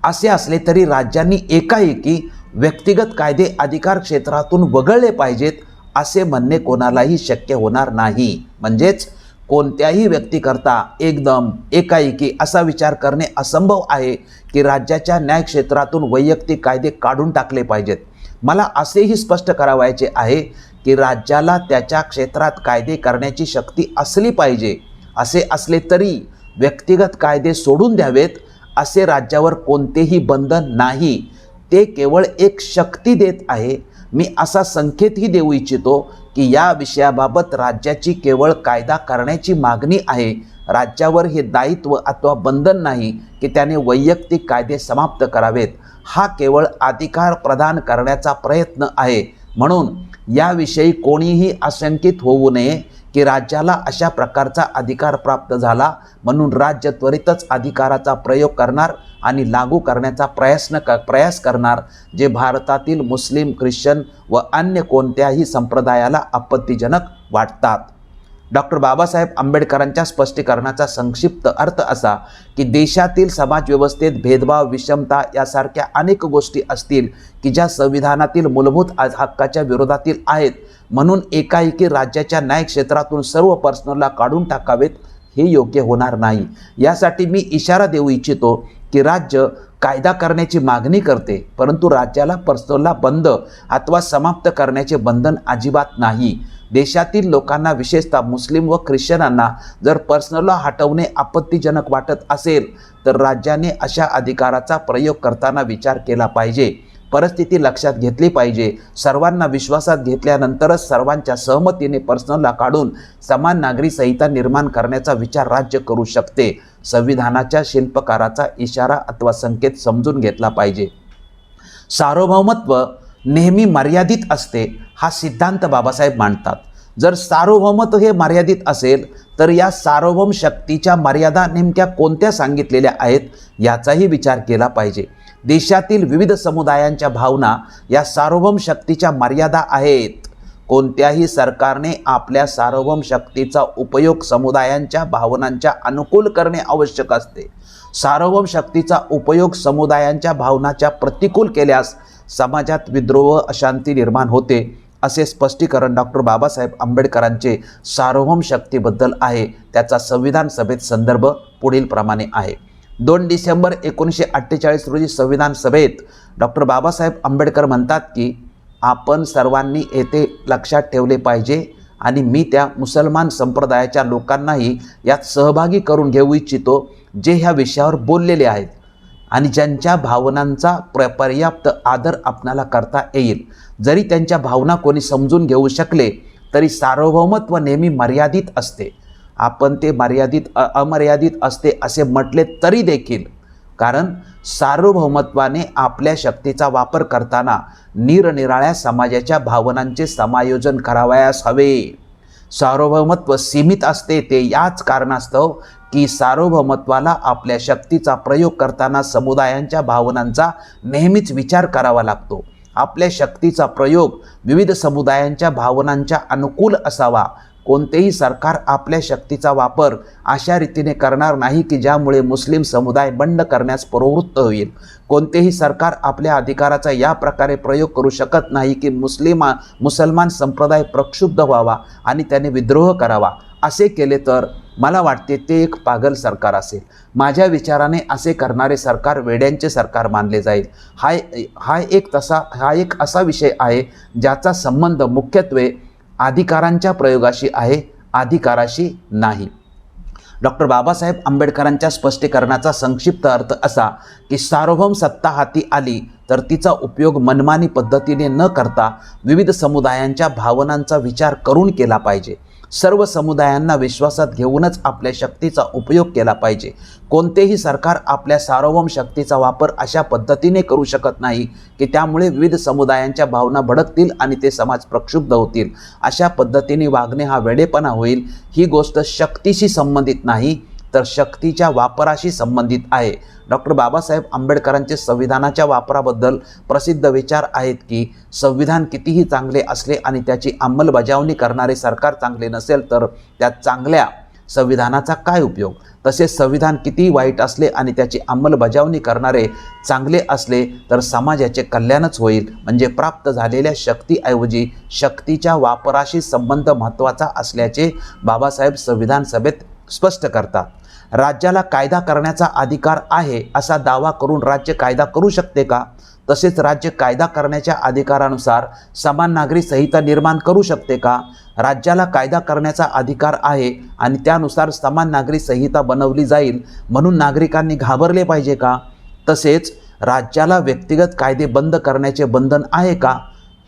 असे असले तरी राज्यांनी एकाएकी व्यक्तिगत कायदे अधिकार क्षेत्रातून वगळले पाहिजेत असे म्हणणे कोणालाही शक्य होणार नाही. म्हणजेच कोणत्याही व्यक्तीकरता एकदम एकाएकी असा विचार करणे असंभव आहे की राज्याच्या न्याय क्षेत्रातून वैयक्तिक कायदे काढून टाकले पाहिजेत. मला असेही स्पष्ट करावायचे आहे की राज्याला त्याच्या क्षेत्रात कायदे करण्याची शक्ती असली पाहिजे. असे असले तरी व्यक्तिगत कायदे सोडून द्यावेत असे राज्यावर कोणतेही बंधन नाही. ते केवळ एक शक्ती देत आहे. मी असा संकेतही देऊ इच्छितो की या विषयाबाबत राज्याची केवळ कायदा करण्याची मागणी आहे. राज्यावर हे दायित्व अथवा बंधन नाही की त्याने वैयक्तिक कायदे समाप्त करावेत. हा केवळ अधिकार प्रदान करण्याचा प्रयत्न आहे. म्हणून याविषयी कोणीही आशंकित होऊ नये की राज्याला अशा प्रकारचा अधिकार प्राप्त झाला म्हणून राज्य त्वरितच अधिकाराचा प्रयोग करणार आणि लागू करण्याचा प्रयास करणार, जे भारतातील मुस्लिम, ख्रिश्चन व अन्य कोणत्याही संप्रदायाला आपत्तीजनक वाटतात. डॉक्टर बाबासाहेब आंबेडकरांच्या स्पष्टीकरणाचा संक्षिप्त अर्थ असा की देशातील समाजव्यवस्थेत भेदभाव, विषमता यासारख्या अनेक गोष्टी असतील की ज्या संविधानातील मूलभूत हक्काच्या विरोधातील आहेत, म्हणून एकाएकी राज्याच्या न्याय क्षेत्रातून सर्व पर्सनलला काढून टाकावेत हे योग्य होणार नाही. यासाठी मी इशारा देऊ इच्छितो की राज्य कायदा करण्याची मागणी करते, परंतु राज्याला पर्सनलला बंद अथवा समाप्त करण्याचे बंधन अजिबात नाही. देशातील लोकांना, विशेषतः मुस्लिम व ख्रिश्चनांना जर पर्सनलला हटवणे आपत्तीजनक वाटत असेल तर राज्याने अशा अधिकाराचा प्रयोग करताना विचार केला पाहिजे, परिस्थिती लक्षात घेतली पाहिजे. सर्वांना विश्वासात घेतल्यानंतरच सर्वांच्या सहमतीने पर्सनलला काढून समान नागरी संहिता निर्माण करण्याचा विचार राज्य करू शकते. संविधानाच्या शिल्पकाराचा इशारा अथवा संकेत समजून घेतला पाहिजे. सार्वभौमत्व नेहमी मर्यादित असते हा सिद्धांत बाबासाहेब मांडतात. जर सार्वभौमत्व हे मर्यादित असेल तर या सार्वभौम शक्तीच्या मर्यादा नेमक्या कोणत्या सांगितलेल्या आहेत याचाही विचार केला पाहिजे. देशातील विविध समुदायांच्या भावना या सार्वभौम शक्तीच्या मर्यादा आहेत. कोणत्याही सरकारने आपल्या सार्वभौम शक्तीचा उपयोग समुदायांच्या भावनांच्या अनुकूल करणे आवश्यक असते. सार्वभौम शक्तीचा उपयोग समुदायांच्या भावनाच्या प्रतिकूल केल्यास समाजात विद्रोह व अशांती निर्माण होते, असे स्पष्टीकरण डॉक्टर बाबासाहेब आंबेडकरांचे सार्वभौम शक्तीबद्दल आहे. त्याचा संविधान सभेत संदर्भ पुढील प्रमाणे आहे. 2 डिसेंबर 1948 रोजी संविधान सभेत डॉक्टर बाबासाहेब आंबेडकर म्हणतात की आपण सर्वांनी येथे लक्षात ठेवले पाहिजे आणि मी त्या मुसलमान संप्रदायाच्या लोकांनाही यात सहभागी करून घेऊ इच्छितो जे ह्या विषयावर बोललेले आहेत आणि ज्यांच्या भावनांचा पर्याप्त आदर आपणाला करता येईल. जरी त्यांच्या भावना कोणी समजून घेऊ शकले तरी सार्वभौमत्व नेहमी मर्यादित असते. आपण ते अमर्यादित असते असे म्हटले तरी देखील, कारण सार्वभौमत्वाने आपल्या शक्तीचा वापर करताना निरनिराळ्या समाजाच्या भावनांचे समायोजन करावयास हवे. सार्वभौमत्व सीमित असते ते याच कारणास्तव की सार्वभौमत्वाला आपल्या शक्तीचा प्रयोग करताना समुदायांच्या भावनांचा नेहमीच विचार करावा लागतो. आपल्या शक्तीचा प्रयोग विविध समुदायांच्या भावनांच्या अनुकूल असावा. कोणतेही सरकार आपल्या शक्तीचा वापर अशा रीतीने करणार नाही की ज्यामुळे मुस्लिम समुदाय बंड करण्यास प्रवृत्त होईल. कोणतेही सरकार आपल्या अधिकाराचा या प्रकारे प्रयोग करू शकत नाही की मुसलमान संप्रदाय प्रक्षुब्ध व्हावा आणि त्याने विद्रोह करावा. असे केले तर मला वाटते ते एक पागल सरकार असेल. माझ्या विचाराने असे करणारे सरकार वेड्यांचे सरकार मानले जाईल. हा एक असा विषय आहे ज्याचा संबंध मुख्यत्वे अधिकारांच्या प्रयोगाशी आहे, अधिकाराशी नाही. डॉक्टर बाबासाहेब आंबेडकरांच्या स्पष्टीकरणाचा संक्षिप्त अर्थ असा की सार्वभौम सत्ता हाती आली तर तिचा उपयोग मनमानी पद्धतीने न करता विविध समुदायांच्या भावनांचा विचार करून केला पाहिजे. सर्व समुदायांना विश्वासात घेऊनच आपल्या शक्तीचा उपयोग केला पाहिजे. कोणतेही सरकार आपल्या सार्वभौम शक्तीचा वापर अशा पद्धतीने करू शकत नाही की त्यामुळे विविध समुदायांच्या भावना भडकतील आणि ते समाज प्रक्षुब्ध होतील. अशा पद्धतीने वागणे हा वेडेपणा होईल. ही गोष्ट शक्तीशी संबंधित नाही तर शक्तीच्या वापराशी संबंधित आहे. डॉक्टर बाबासाहेब आंबेडकरांचे संविधानाच्या वापराबद्दल प्रसिद्ध विचार आहेत की संविधान कितीही चांगले असले आणि त्याची अंमलबजावणी करणारे सरकार चांगले नसेल तर त्या चांगल्या संविधानाचा काय उपयोग. तसेच संविधान कितीही वाईट असले आणि त्याची अंमलबजावणी करणारे चांगले असले तर समाजाचे कल्याणच होईल. म्हणजे प्राप्त झालेल्या शक्तीऐवजी शक्तीच्या वापराशी संबंध महत्त्वाचा असल्याचे बाबासाहेब संविधान सभेत स्पष्ट करतात. राज्याला कायदा करण्याचा अधिकार आहे असा दावा करून राज्य कायदा करू शकते का? तसेच राज्य कायदा करण्याच्या अधिकारानुसार समान नागरी संहिता निर्माण करू शकते का? राज्याला कायदा करण्याचा अधिकार आहे आणि त्यानुसार समान नागरी संहिता बनवली जाईल म्हणून नागरिकांनी घाबरले पाहिजे का? तसेच राज्याला व्यक्तिगत कायदे बंद करण्याचे बंधन आहे का?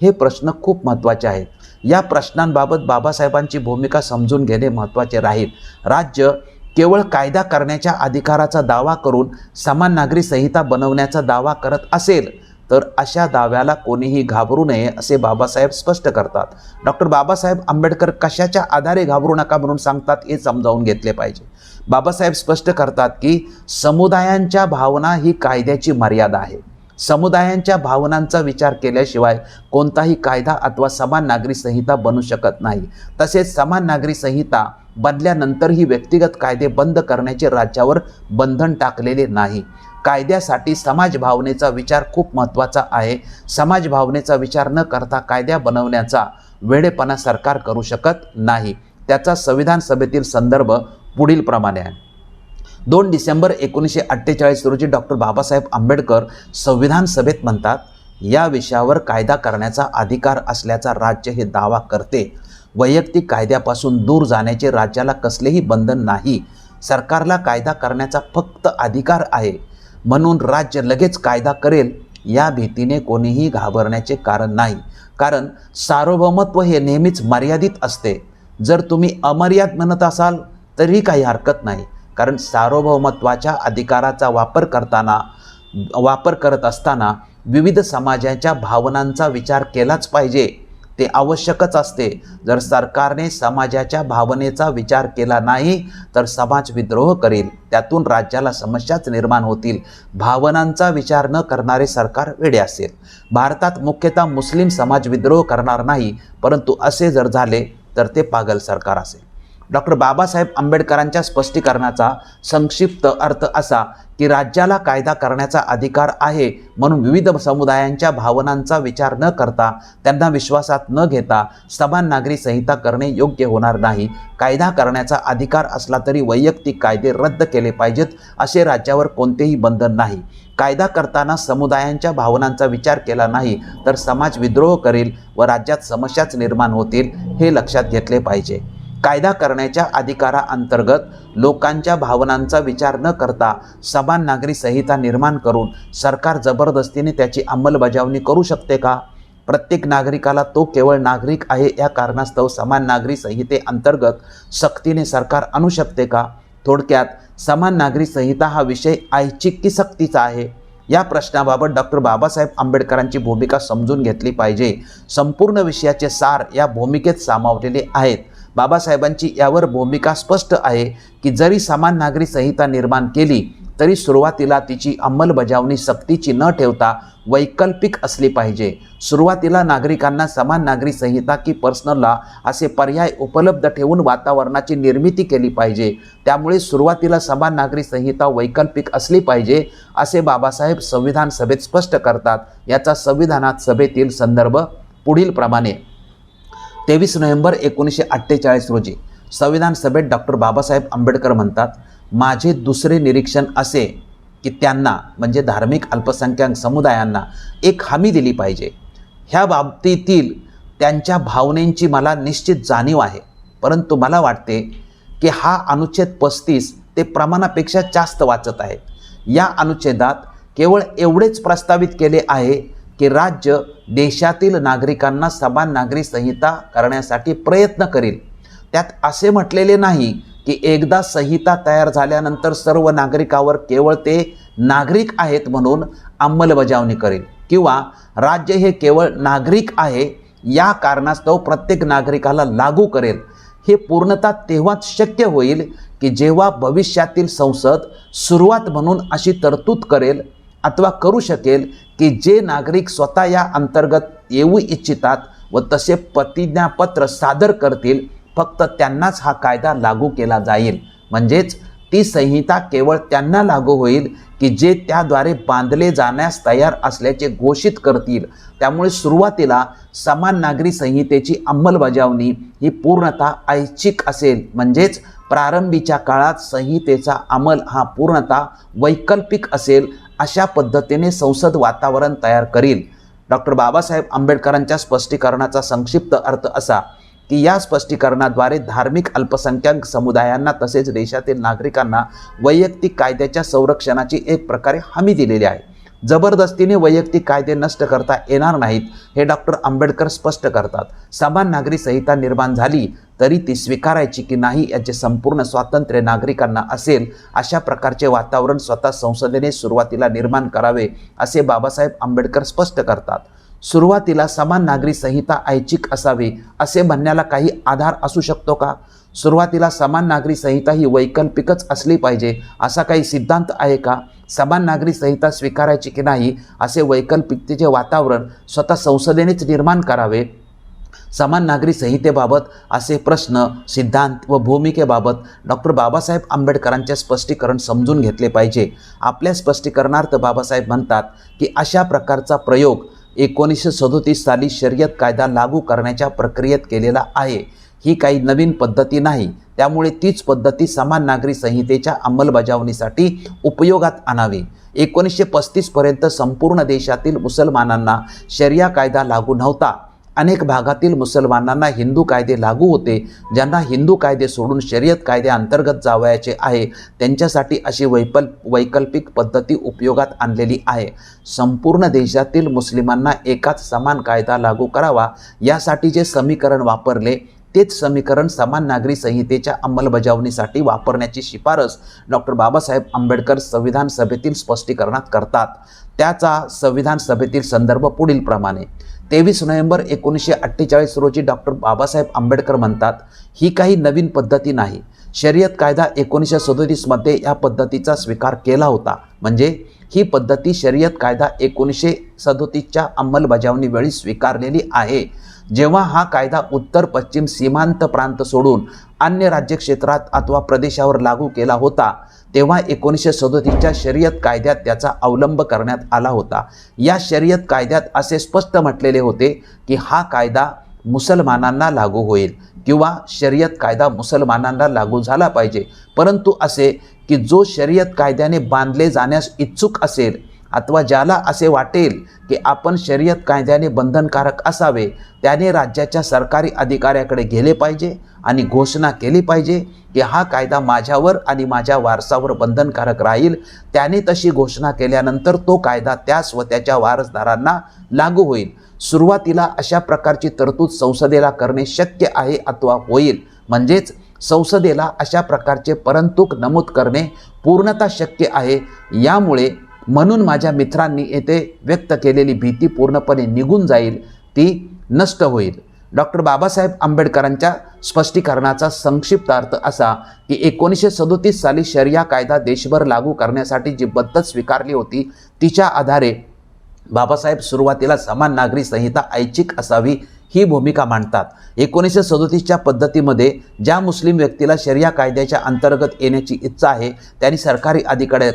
हे प्रश्न खूप महत्त्वाचे आहेत. या प्रश्नांबाबत बाबासाहेबांची भूमिका समजून घेणे महत्त्वाचे राहील. राज्य केवळ कायदा करण्याच्या अधिकाराचा दावा करून समान नागरी संहिता बनवण्याचा दावा करत असेल तर अशा दाव्याला कोणीही घाबरू नये असे बाबासाहेब स्पष्ट करतात. डॉक्टर बाबासाहेब आंबेडकर कशाच्या आधारे घाबरू नका म्हणून सांगतात हे समजावून घेतले पाहिजे. बाबासाहेब स्पष्ट करतात की समुदायांच्या भावना ही कायद्याची मर्यादा आहे. समुदायांच्या भावनांचा विचार केल्याशिवाय कोणताही कायदा अथवा समान नागरी संहिता बनू शकत नाही. तसेच समान नागरी संहिता बनल्यानंतरही व्यक्तिगत कायदे बंद करण्याचे राज्यावर बंधन टाकलेले नाही. कायद्यासाठी समाज भावनेचा विचार खूप महत्त्वाचा आहे. समाज भावनेचा विचार न करता कायदा बनवण्याचा वेडेपणा सरकार करू शकत नाही. त्याचा संविधान सभेतील संदर्भ पुढील प्रमाणे आहे. 2 डिसेंबर 1948 रोजी डॉक्टर बाबासाहेब आंबेडकर संविधान सभेत म्हणतात, या विषयावर कायदा करण्याचा अधिकार असल्याचा राज्य हे दावा करते. वैयक्तिक कायद्यापासून दूर जाण्याचे राज्याला कसलेही बंधन नाही. सरकारला कायदा करण्याचा फक्त अधिकार आहे. म्हणून राज्य लगेच कायदा करेल या भीतीने कोणीही घाबरण्याचे कारण नाही. कारण सार्वभौमत्व हे नेहमीच मर्यादित असते. जर तुम्ही अमर्याद म्हणत असाल तरी काही हरकत नाही. कारण सार्वभौमत्वाच्या अधिकाराचा वापर करत असताना विविध समाजाच्या भावनांचा विचार केलाच पाहिजे. ते आवश्यकच असते. जर सरकारने समाजाच्या भावनेचा विचार केला नाही तर समाज विद्रोह करेल. त्यातून राज्याला समस्याच निर्माण होतील. भावनांचा विचार न करणारे सरकार वेडे असेल. भारतात मुख्यतः मुस्लिम समाज विद्रोह करणार नाही, परंतु असे जर झाले तर ते पागल सरकार असेल. डॉक्टर बाबासाहेब आंबेडकरांच्या स्पष्टीकरणाचा संक्षिप्त अर्थ असा की राज्याला कायदा करण्याचा अधिकार आहे, म्हणून विविध समुदायांच्या भावनांचा विचार न करता त्यांना विश्वासात न घेता समान नागरी संहिता करणे योग्य होणार नाही. कायदा करण्याचा अधिकार असला तरी वैयक्तिक कायदे रद्द केले पाहिजेत असे राज्यावर कोणतेही बंधन नाही. कायदा करताना समुदायांच्या भावनांचा विचार केला नाही तर समाज विद्रोह करेल व राज्यात समस्याच निर्माण होतील, हे लक्षात घेतले पाहिजे. कायदा करण्याच्या अधिकाराअंतर्गत लोकांच्या भावनांचा विचार न करता समान नागरी संहिता निर्माण करून सरकार जबरदस्तीने त्याची अंमलबजावणी करू शकते का? प्रत्येक नागरिकाला तो केवळ नागरिक आहे या कारणास्तव समान नागरी संहितेअंतर्गत सक्तीने सरकार आणू शकते का? थोडक्यात समान नागरी संहिता हा विषय ऐच्छिक की सक्तीचा आहे? या प्रश्नाबाबत डॉक्टर बाबासाहेब आंबेडकरांची भूमिका समजून घेतली पाहिजे. संपूर्ण विषयाचे सार या भूमिकेत सामावलेले आहेत. बाबासाहेबांची यावर भूमिका स्पष्ट आहे की जरी समान नागरी संहिता निर्माण केली तरी सुरुवातीला तिची अंमलबजावणी सक्तीची न ठेवता वैकल्पिक असली पाहिजे. सुरुवातीला नागरिकांना समान नागरी संहिता की पर्सनल लॉ असे पर्याय उपलब्ध ठेवून वातावरणाची निर्मिती केली पाहिजे. त्यामुळे सुरुवातीला समान नागरी संहिता वैकल्पिक असली पाहिजे असे बाबासाहेब संविधान सभेत स्पष्ट करतात. याचा संविधानात सभेतील संदर्भ पुढील प्रमाणे. 23 नोव्हेंबर 1948 रोजी संविधान सभेत डॉक्टर बाबासाहेब आंबेडकर म्हणतात, माझे दुसरे निरीक्षण असे की त्यांना म्हणजे धार्मिक अल्पसंख्याक समुदायांना एक हमी दिली पाहिजे. ह्या बाबतीतील त्यांच्या भावनेची मला निश्चित जाणीव आहे. परंतु मला वाटते की हा अनुच्छेद 35 ते प्रमाणापेक्षा जास्त वाचत आहे. या अनुच्छेदात केवळ एवढेच प्रस्तावित केले आहे की राज्य देशातील नागरिकांना समान नागरी संहिता करण्यासाठी प्रयत्न करेल. त्यात असे म्हटलेले नाही की एकदा संहिता तयार झाल्यानंतर सर्व नागरिकावर केवळ ते नागरिक आहेत म्हणून अंमलबजावणी करेल किंवा राज्य हे केवळ नागरिक आहे या कारणास्तव प्रत्येक नागरिकाला लागू करेल. हे पूर्णतः तेव्हाच शक्य होईल की जेव्हा भविष्यातील संसद सुरुवात म्हणून अशी तरतूद करेल अथवा करू शकेल की जे नागरिक स्वतः या अंतर्गत येऊ इच्छितात व तसे प्रतिज्ञापत्र सादर करतील फक्त त्यांनाच हा कायदा लागू केला जाईल. म्हणजेच ती संहिता केवळ त्यांना लागू होईल की जे त्याद्वारे बांधले जाण्यास तयार असल्याचे घोषित करतील. त्यामुळे सुरुवातीला समान नागरी संहितेची अंमलबजावणी ही पूर्णतः ऐच्छिक असेल. म्हणजेच प्रारंभीच्या काळात संहितेचा अंमल हा पूर्णतः वैकल्पिक असेल. अशा पद्धतीने संसद वातावरण तयार करील. डॉक्टर बाबासाहेब आंबेडकरांच्या स्पष्टीकरणाचा संक्षिप्त अर्थ असा की या स्पष्टीकरणाद्वारे धार्मिक अल्पसंख्याक समुदायांना तसेच देशातील नागरिकांना वैयक्तिक कायद्याच्या संरक्षणाची एक प्रकारे हमी दिलेली आहे. जबरदस्तीने वैयक्तिक कायदे नष्ट करता येणार नाहीत हे डॉक्टर आंबेडकर स्पष्ट करतात. समान नागरी संहिता निर्माण झाली तरी ती स्वीकारायची की नाही याचे संपूर्ण स्वातंत्र्य नागरिकांना असेल. अशा प्रकारचे वातावरण स्वतः संसदेने सुरुवातीला निर्माण करावे असे बाबासाहेब आंबेडकर स्पष्ट करतात. सुरुवातीला समान नागरी संहिता ऐच्छिक असावी असे म्हणण्याला काही आधार असू शकतो का? सुरुवातीला समान नागरी संहिता ही वैकल्पिकच असली पाहिजे असा काही सिद्धांत आहे का? समान नागरी संहिता स्वीकारायची की नाही असे वैकल्पिकतेचे वातावरण स्वतः संसदेनेच निर्माण करावे. समान नागरी संहितेबाबत असे प्रश्न, सिद्धांत व भूमिकेबाबत डॉक्टर बाबासाहेब आंबेडकरांचे स्पष्टीकरण समजून घेतले पाहिजे. आपल्या स्पष्टीकरणार्थ बाबासाहेब म्हणतात की अशा प्रकारचा प्रयोग 1937 साली शर्यत कायदा लागू करण्याच्या प्रक्रियेत केलेला आहे. ही काही नवीन पद्धती नाही, त्यामुळे तीच पद्धती समान नागरी संहितेच्या अंमलबजावणीसाठी उपयोगात आणावी. 1935 पर्यंत संपूर्ण देशातील मुसलमानांना शरिया कायदा लागू नव्हता. अनेक भागातील मुसलमानांना हिंदू कायदे लागू होते. ज्यांना हिंदू कायदे सोडून शर्यत कायद्याअंतर्गत जावयाचे आहे त्यांच्यासाठी अशी वैकल्पिक पद्धती उपयोगात आणलेली आहे. संपूर्ण देशातील मुस्लिमांना एकाच समान कायदा लागू करावा यासाठी जे समीकरण वापरले तेच समीकरण समान नागरी संहितेच्या अंमलबजावणीसाठी वापरण्याची शिफारस डॉक्टर बाबासाहेब आंबेडकर संविधान सभेतील स्पष्टीकरणात करतात. त्याचा संविधान सभेतील संदर्भ पुढील प्रमाणे: 23 नोव्हेंबर 1948 रोजी डॉक्टर बाबासाहेब आंबेडकर म्हणतात, ही काही नवीन पद्धती नाही. शर्यत कायदा 1937 मध्ये या पद्धतीचा स्वीकार केला होता. म्हणजे ही पद्धती शर्यत कायदा 1937च्या अंमलबजावणी वेळी स्वीकारलेली आहे. जेव्हा हा कायदा उत्तर पश्चिम सीमांत प्रांत सोडून अन्य राज्यक्षेत्रात अथवा प्रदेशावर लागू केला होता तेव्हा 1937च्या शर्यत कायद्यात त्याचा अवलंब करण्यात आला होता. या शर्यत कायद्यात असे स्पष्ट म्हटलेले होते की हा कायदा मुसलमानांना लागू होईल किंवा शर्यत कायदा मुसलमानांना लागू झाला पाहिजे. परंतु असे की जो शर्यत कायद्याने बांधले जाण्यास इच्छुक असेल अथवा ज्याला असे वाटेल की आपण शर्यत कायद्याने बंधनकारक असावे त्याने राज्याच्या सरकारी अधिकाऱ्याकडे गेले पाहिजे आणि घोषणा केली पाहिजे की हा कायदा माझ्यावर आणि माझ्या वारसावर बंधनकारक राहील. त्याने तशी घोषणा केल्यानंतर तो कायदा त्यास व त्याच्या वारसदारांना लागू होईल. सुरुवातीला अशा प्रकारची तरतूद संसदेला करणे शक्य आहे अथवा होईल. म्हणजेच संसदेला अशा प्रकारचे परंतुक नमूद करणे पूर्णतः शक्य आहे. यामुळे म्हणून माझ्या मित्रांनी येथे व्यक्त केलेली भीती पूर्णपणे निघून जाईल, ती नष्ट होईल. डॉक्टर बाबासाहेब आंबेडकरांच्या स्पष्टीकरणाचा संक्षिप्त अर्थ असा की 1937 साली शरिया कायदा देशभर लागू करण्यासाठी जी पद्धत स्वीकारली होती तिच्या आधारे बाबासाहेब सुरुवातीला समान नागरी संहिता ऐच्छिक असावी ही भूमिका मांडतात. 1937च्या पद्धतीमध्ये ज्या मुस्लिम व्यक्तीला शरिया कायद्याच्या अंतर्गत येण्याची इच्छा आहे त्यांनी सरकारी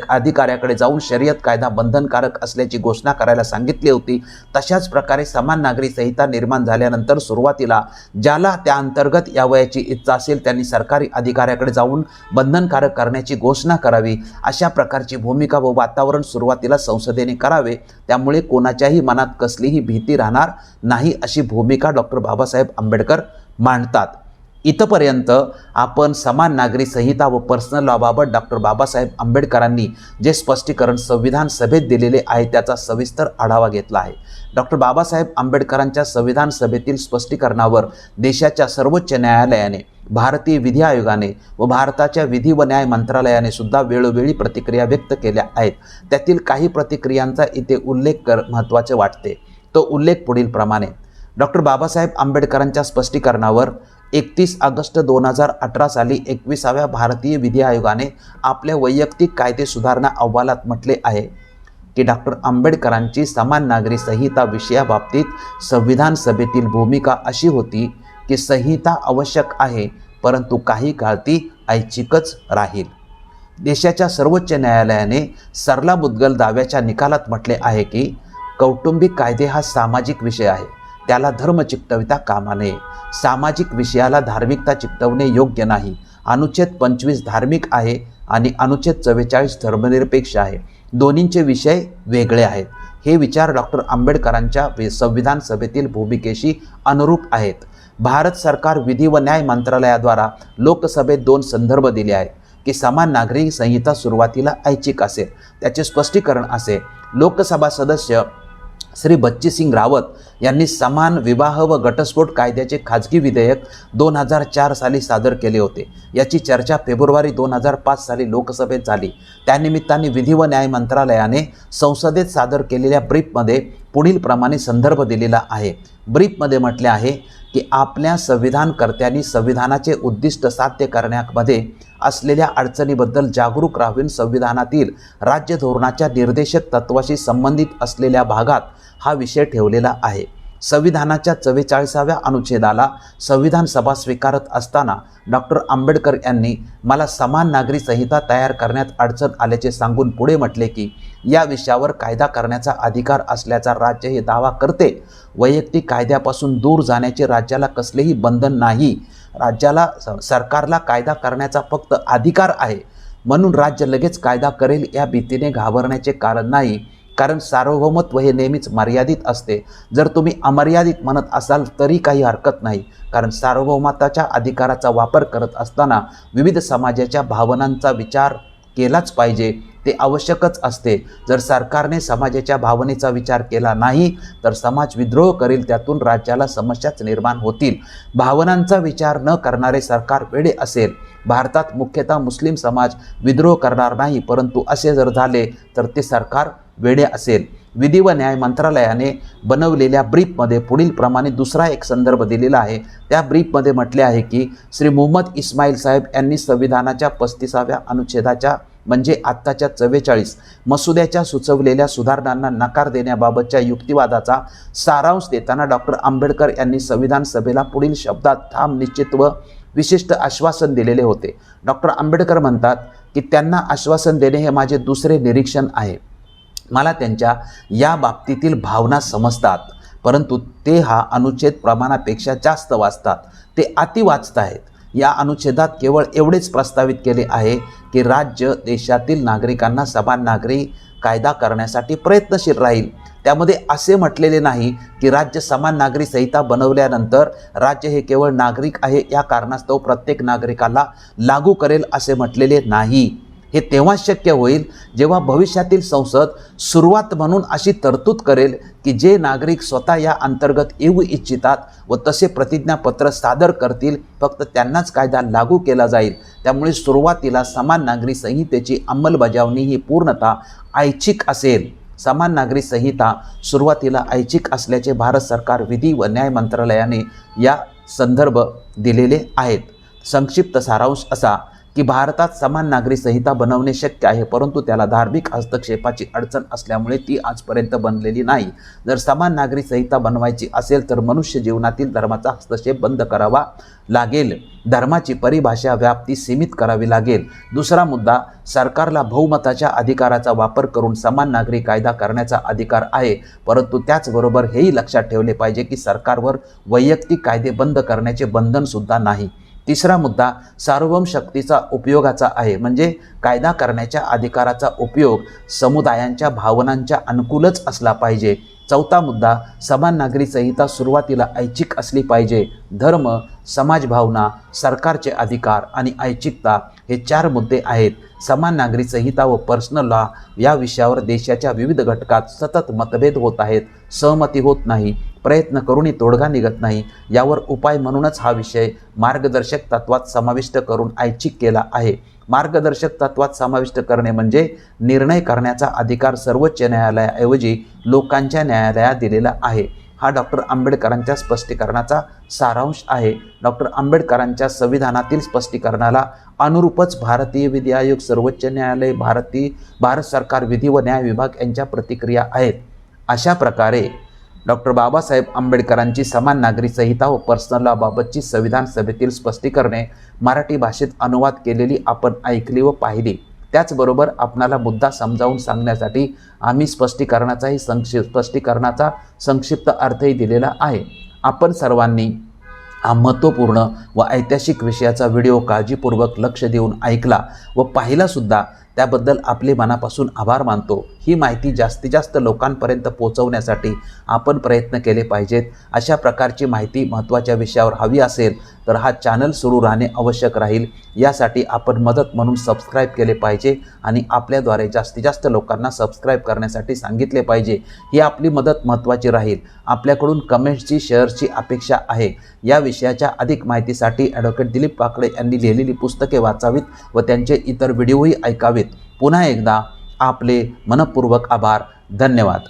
अधिकाऱ्याकडे जाऊन शर्यत कायदा बंधनकारक असल्याची घोषणा करायला सांगितली होती. तशाच प्रकारे समान नागरी संहिता निर्माण झाल्यानंतर सुरुवातीला ज्याला त्या अंतर्गत यावयाची इच्छा असेल त्यांनी सरकारी अधिकाऱ्याकडे जाऊन बंधनकारक करण्याची घोषणा करावी. अशा प्रकारची भूमिका व वातावरण सुरुवातीला संसदेने करावे. त्यामुळे कोणाच्याही मनात कसलीही भीती राहणार नाही अशी भूमिका डॉक्टर बाबासाहेब आंबेडकर मांडतात. इथपर्यंत आपण समान नागरी संहिता व पर्सनल लॉबाबत डॉक्टर बाबासाहेब आंबेडकरांनी जे स्पष्टीकरण संविधान सभेत दिलेले आहे त्याचा सविस्तर आढावा घेतला आहे. डॉक्टर बाबासाहेब आंबेडकरांच्या संविधान सभेतील स्पष्टीकरणावर देशाच्या सर्वोच्च न्यायालयाने, भारतीय विधी आयोगाने व भारताच्या विधी व न्याय मंत्रालयाने सुद्धा वेळोवेळी प्रतिक्रिया व्यक्त केल्या आहेत. त्यातील काही प्रतिक्रियांचा इथे उल्लेख महत्त्वाचे वाटते. तो उल्लेख पुढील प्रमाणे: डॉक्टर बाबासाहेब आंबेडकरांच्या स्पष्टीकरणावर 31 ऑगस्ट 2018 साली 21व्या भारतीय विधी आयोगाने आपल्या वैयक्तिक कायदे सुधारणा अहवालात म्हटले आहे की डॉक्टर आंबेडकरांची समान नागरी संहिता विषयाबाबतीत संविधान सभेतील भूमिका अशी होती की संहिता आवश्यक आहे परंतु काही काळ ती ऐच्छिकच राहील. देशाच्या सर्वोच्च न्यायालयाने सरला मुद्गल दाव्याच्या निकालात म्हटले आहे की कौटुंबिक कायदे हा सामाजिक विषय आहे, त्याला धर्म चिकटविता कामा नये. सामाजिक विषयाला धार्मिकता चिकटवणे योग्य नाही. अनुच्छेद 25 धार्मिक आहे आणि अनुच्छेद 44 धर्मनिरपेक्ष आहे. दोन्हींचे विषय वेगळे आहेत. हे विचार डॉक्टर आंबेडकरांच्या संविधान सभेतील भूमिकेशी अनुरूप आहेत. भारत सरकार विधी व न्याय मंत्रालयाद्वारा लोकसभेत 2 संदर्भ दिले आहेत की समान नागरी संहिता सुरुवातीला ऐच्छिक असेल. त्याचे स्पष्टीकरण असे लोकसभा सदस्य श्री बच्ची सिंग रावत यांनी समान विवाह व घटस्फोट कायद्याचे खाजगी विधेयक 2004 साली सादर केले होते। याची चर्चा फेब्रुवारी 2005 साली लोकसभेत झाली। त्यानिमित्ताने विधी व न्याय मंत्रालयाने संसदेत सादर केलेल्या ब्रीफमध्ये पुढील प्रमाणे संदर्भ दिलेला आहे। ब्रीफमध्ये म्हटले आहे की आपल्या संविधानकर्त्यांनी संविधानाचे उद्दिष्ट साध्य करण्यामध्ये असलेल्या अडचणीबद्दल जागरूक राहून संविधानातील राज्य धोरणाच्या निर्देशक तत्वाशी संबंधित असलेल्या भागात हा विषय ठेवलेला आहे। संविधानाच्या 44व्या अनुच्छेदाला संविधान सभा स्वीकारत असताना डॉक्टर आंबेडकर यांनी मला समान नागरी संहिता तयार करण्यात अडचण आल्याचे सांगून पुढे म्हटले की या विषयावर कायदा करण्याचा अधिकार असल्याचा राज्य हे दावा करते। वैयक्तिक कायद्यापासून दूर जाण्याचे राज्याला कसलेही बंधन नाही। राज्याला सरकारला कायदा करण्याचा फक्त अधिकार आहे, म्हणून राज्य लगेच कायदा करेल या भीतीने घाबरण्याचे कारण नाही, कारण सार्वभौमत्व हे नेहमीच मर्यादित असते। जर तुम्ही अमर्यादित म्हणत असाल तरी काही हरकत नाही, कारण सार्वभौमत्वाच्या अधिकाराचा वापर करत असताना विविध समाजाच्या भावनांचा विचार केलाच पाहिजे, ते आवश्यकच असते। जर सरकारने समाजाच्या भावनेचा विचार केला नाही तर समाज विद्रोह करेल, त्यातून राज्याला समस्याच निर्माण होतील। भावनांचा विचार न करणारे सरकार वेडे असेल। भारतात मुख्यतः मुस्लिम समाज विद्रोह करणार नाही, परंतु असे जर झाले तर ते सरकार वेडे असेल। विधी व न्याय मंत्रालयाने बनवलेल्या ब्रीफमध्ये पुढील प्रमाणे दुसरा एक संदर्भ दिलेला आहे। त्या ब्रीफमध्ये म्हटले आहे की श्री मुहम्मद इस्माईल साहेब यांनी संविधानाच्या 35व्या अनुच्छेदाच्या म्हणजे आत्ताच्या 44 मसुद्याच्या सुचवलेल्या सुधारणांना नकार देण्याबाबतच्या युक्तिवादाचा सारांश देताना डॉक्टर आंबेडकर यांनी संविधान सभेला पुढील शब्दात ठाम, निश्चित व विशिष्ट आश्वासन दिलेले होते। डॉक्टर आंबेडकर म्हणतात की त्यांना आश्वासन देणे हे माझे दुसरे निरीक्षण आहे। मला त्यांच्या या बाबतीतील भावना समजतात, परंतु ते हा अनुच्छेद प्रमाणापेक्षा जास्त वाचतात, ते अति वाचत आहेत। या अनुच्छेदात केवळ एवढेच प्रस्तावित केले आहे की राज्य देशातील नागरिकांना समान नागरी कायदा करण्यासाठी प्रयत्नशील राहील। त्यामध्ये असे म्हटलेले नाही की राज्य समान नागरी संहिता बनवल्यानंतर राज्य हे केवळ नागरिक आहे या कारणास्तव प्रत्येक नागरिकाला लागू करेल असे म्हटलेले नाही। हे तेव्हा शक्य होईल जेव्हा भविष्यातील संसद सुरुवात म्हणून अशी तरतूद करेल की जे नागरिक स्वतः या अंतर्गत येऊ इच्छितात व तसे प्रतिज्ञापत्र सादर करतील फक्त त्यांनाच कायदा लागू केला जाईल। त्यामुळे सुरुवातीला समान नागरी संहितेची अंमलबजावणी ही पूर्णतः ऐच्छिक असेल। समान नागरी संहिता सुरुवातीला ऐच्छिक असल्याचे भारत सरकार विधी व न्याय मंत्रालयाने या संदर्भ दिलेले आहेत। संक्षिप्त सारांश असा की भारतात समान नागरी संहिता बनवणे शक्य आहे, परंतु त्याला धार्मिक हस्तक्षेपाची अडचण असल्यामुळे ती आजपर्यंत बनलेली नाही। जर समान नागरी संहिता बनवायची असेल तर मनुष्य जीवनातील धर्माचा हस्तक्षेप बंद करावा लागेल, धर्माची परिभाषा व्याप्ती सीमित करावी लागेल। दुसरा मुद्दा, सरकारला बहुमताच्या अधिकाराचा वापर करून समान नागरी कायदा करण्याचा अधिकार आहे, परंतु त्याचबरोबर हेही लक्षात ठेवले पाहिजे की सरकारवर वैयक्तिक कायदे बंद करण्याचे बंधन सुद्धा नाही। तिसरा मुद्दा सार्वभौम शक्तीचा उपयोगाचा आहे, म्हणजे कायदा करण्याच्या अधिकाराचा उपयोग समुदायांच्या भावनांच्या अनुकूलच असला पाहिजे। चौथा मुद्दा, समान नागरी संहिता सुरुवातीला ऐच्छिक असली पाहिजे। धर्म, समाजभावना, सरकारचे अधिकार आणि ऐच्छिकता हे 4 मुद्दे आहेत। समान नागरी संहिता व पर्सनल लॉ या विषयावर देशाच्या विविध घटकात सतत मतभेद होत आहेत, सहमती होत नाही, प्रयत्न करूनही तोडगा निघत नाही। यावर उपाय म्हणूनच हा विषय मार्गदर्शक तत्वात समाविष्ट करून ऐच्छिक केला आहे। मार्गदर्शक तत्वात समाविष्ट करणे म्हणजे निर्णय करण्याचा अधिकार सर्वोच्च न्यायालयाऐवजी लोकांच्या न्यायालयात दिलेला आहे। हा डॉक्टर आंबेडकरांच्या स्पष्टीकरणाचा सारांश आहे। डॉक्टर आंबेडकरांच्या संविधानातील स्पष्टीकरणाला अनुरूपच भारतीय विधी आयोग, सर्वोच्च न्यायालय, भारत सरकार विधी व न्याय विभाग यांच्या प्रतिक्रिया आहेत। अशा प्रकारे डॉक्टर बाबासाहेब आंबेडकरांची समान नागरी संहिता व पर्सनल लॉ बाबतची संविधान सभेतील स्पष्टीकरणे मराठी भाषेत अनुवाद केलेली आपण ऐकली व पाहिली। त्याचबरोबर आपणाला मुद्दा समजावून सांगण्यासाठी आम्ही स्पष्टीकरणाचा संक्षिप्त अर्थही दिलेला आहे। आपण सर्वांनी हा महत्त्वपूर्ण व ऐतिहासिक विषयाचा व्हिडिओ काळजीपूर्वक लक्ष देऊन ऐकला व पाहिलासुद्धा। त्याबद्दल आपले मनापासून आभार मानतो। ही माहिती जास्तीत जास्त लोकांपर्यंत पोहोचवण्यासाठी आपण प्रयत्न केले पाहिजेत। अशा प्रकारची माहिती महत्त्वाच्या विषयावर हवी असेल तर हा चॅनल सुरू राहणे आवश्यक राहील। यासाठी आपण मदत म्हणून सबस्क्राईब केले पाहिजे आणि आपल्याद्वारे जास्तीत जास्त लोकांना सबस्क्राईब करण्यासाठी सांगितले पाहिजे। ही आपली मदत महत्त्वाची राहील। आपल्याकडून कमेंट्सची, शेअर्सची अपेक्षा आहे। या विषयाच्या अधिक माहितीसाठी ॲडव्होकेट दिलीप काकडे यांनी लिहिलेली पुस्तके वाचावीत व त्यांचे इतर व्हिडिओही ऐकावेत। पुन्हा एकदा आपले मनपूर्वक आभार। धन्यवाद।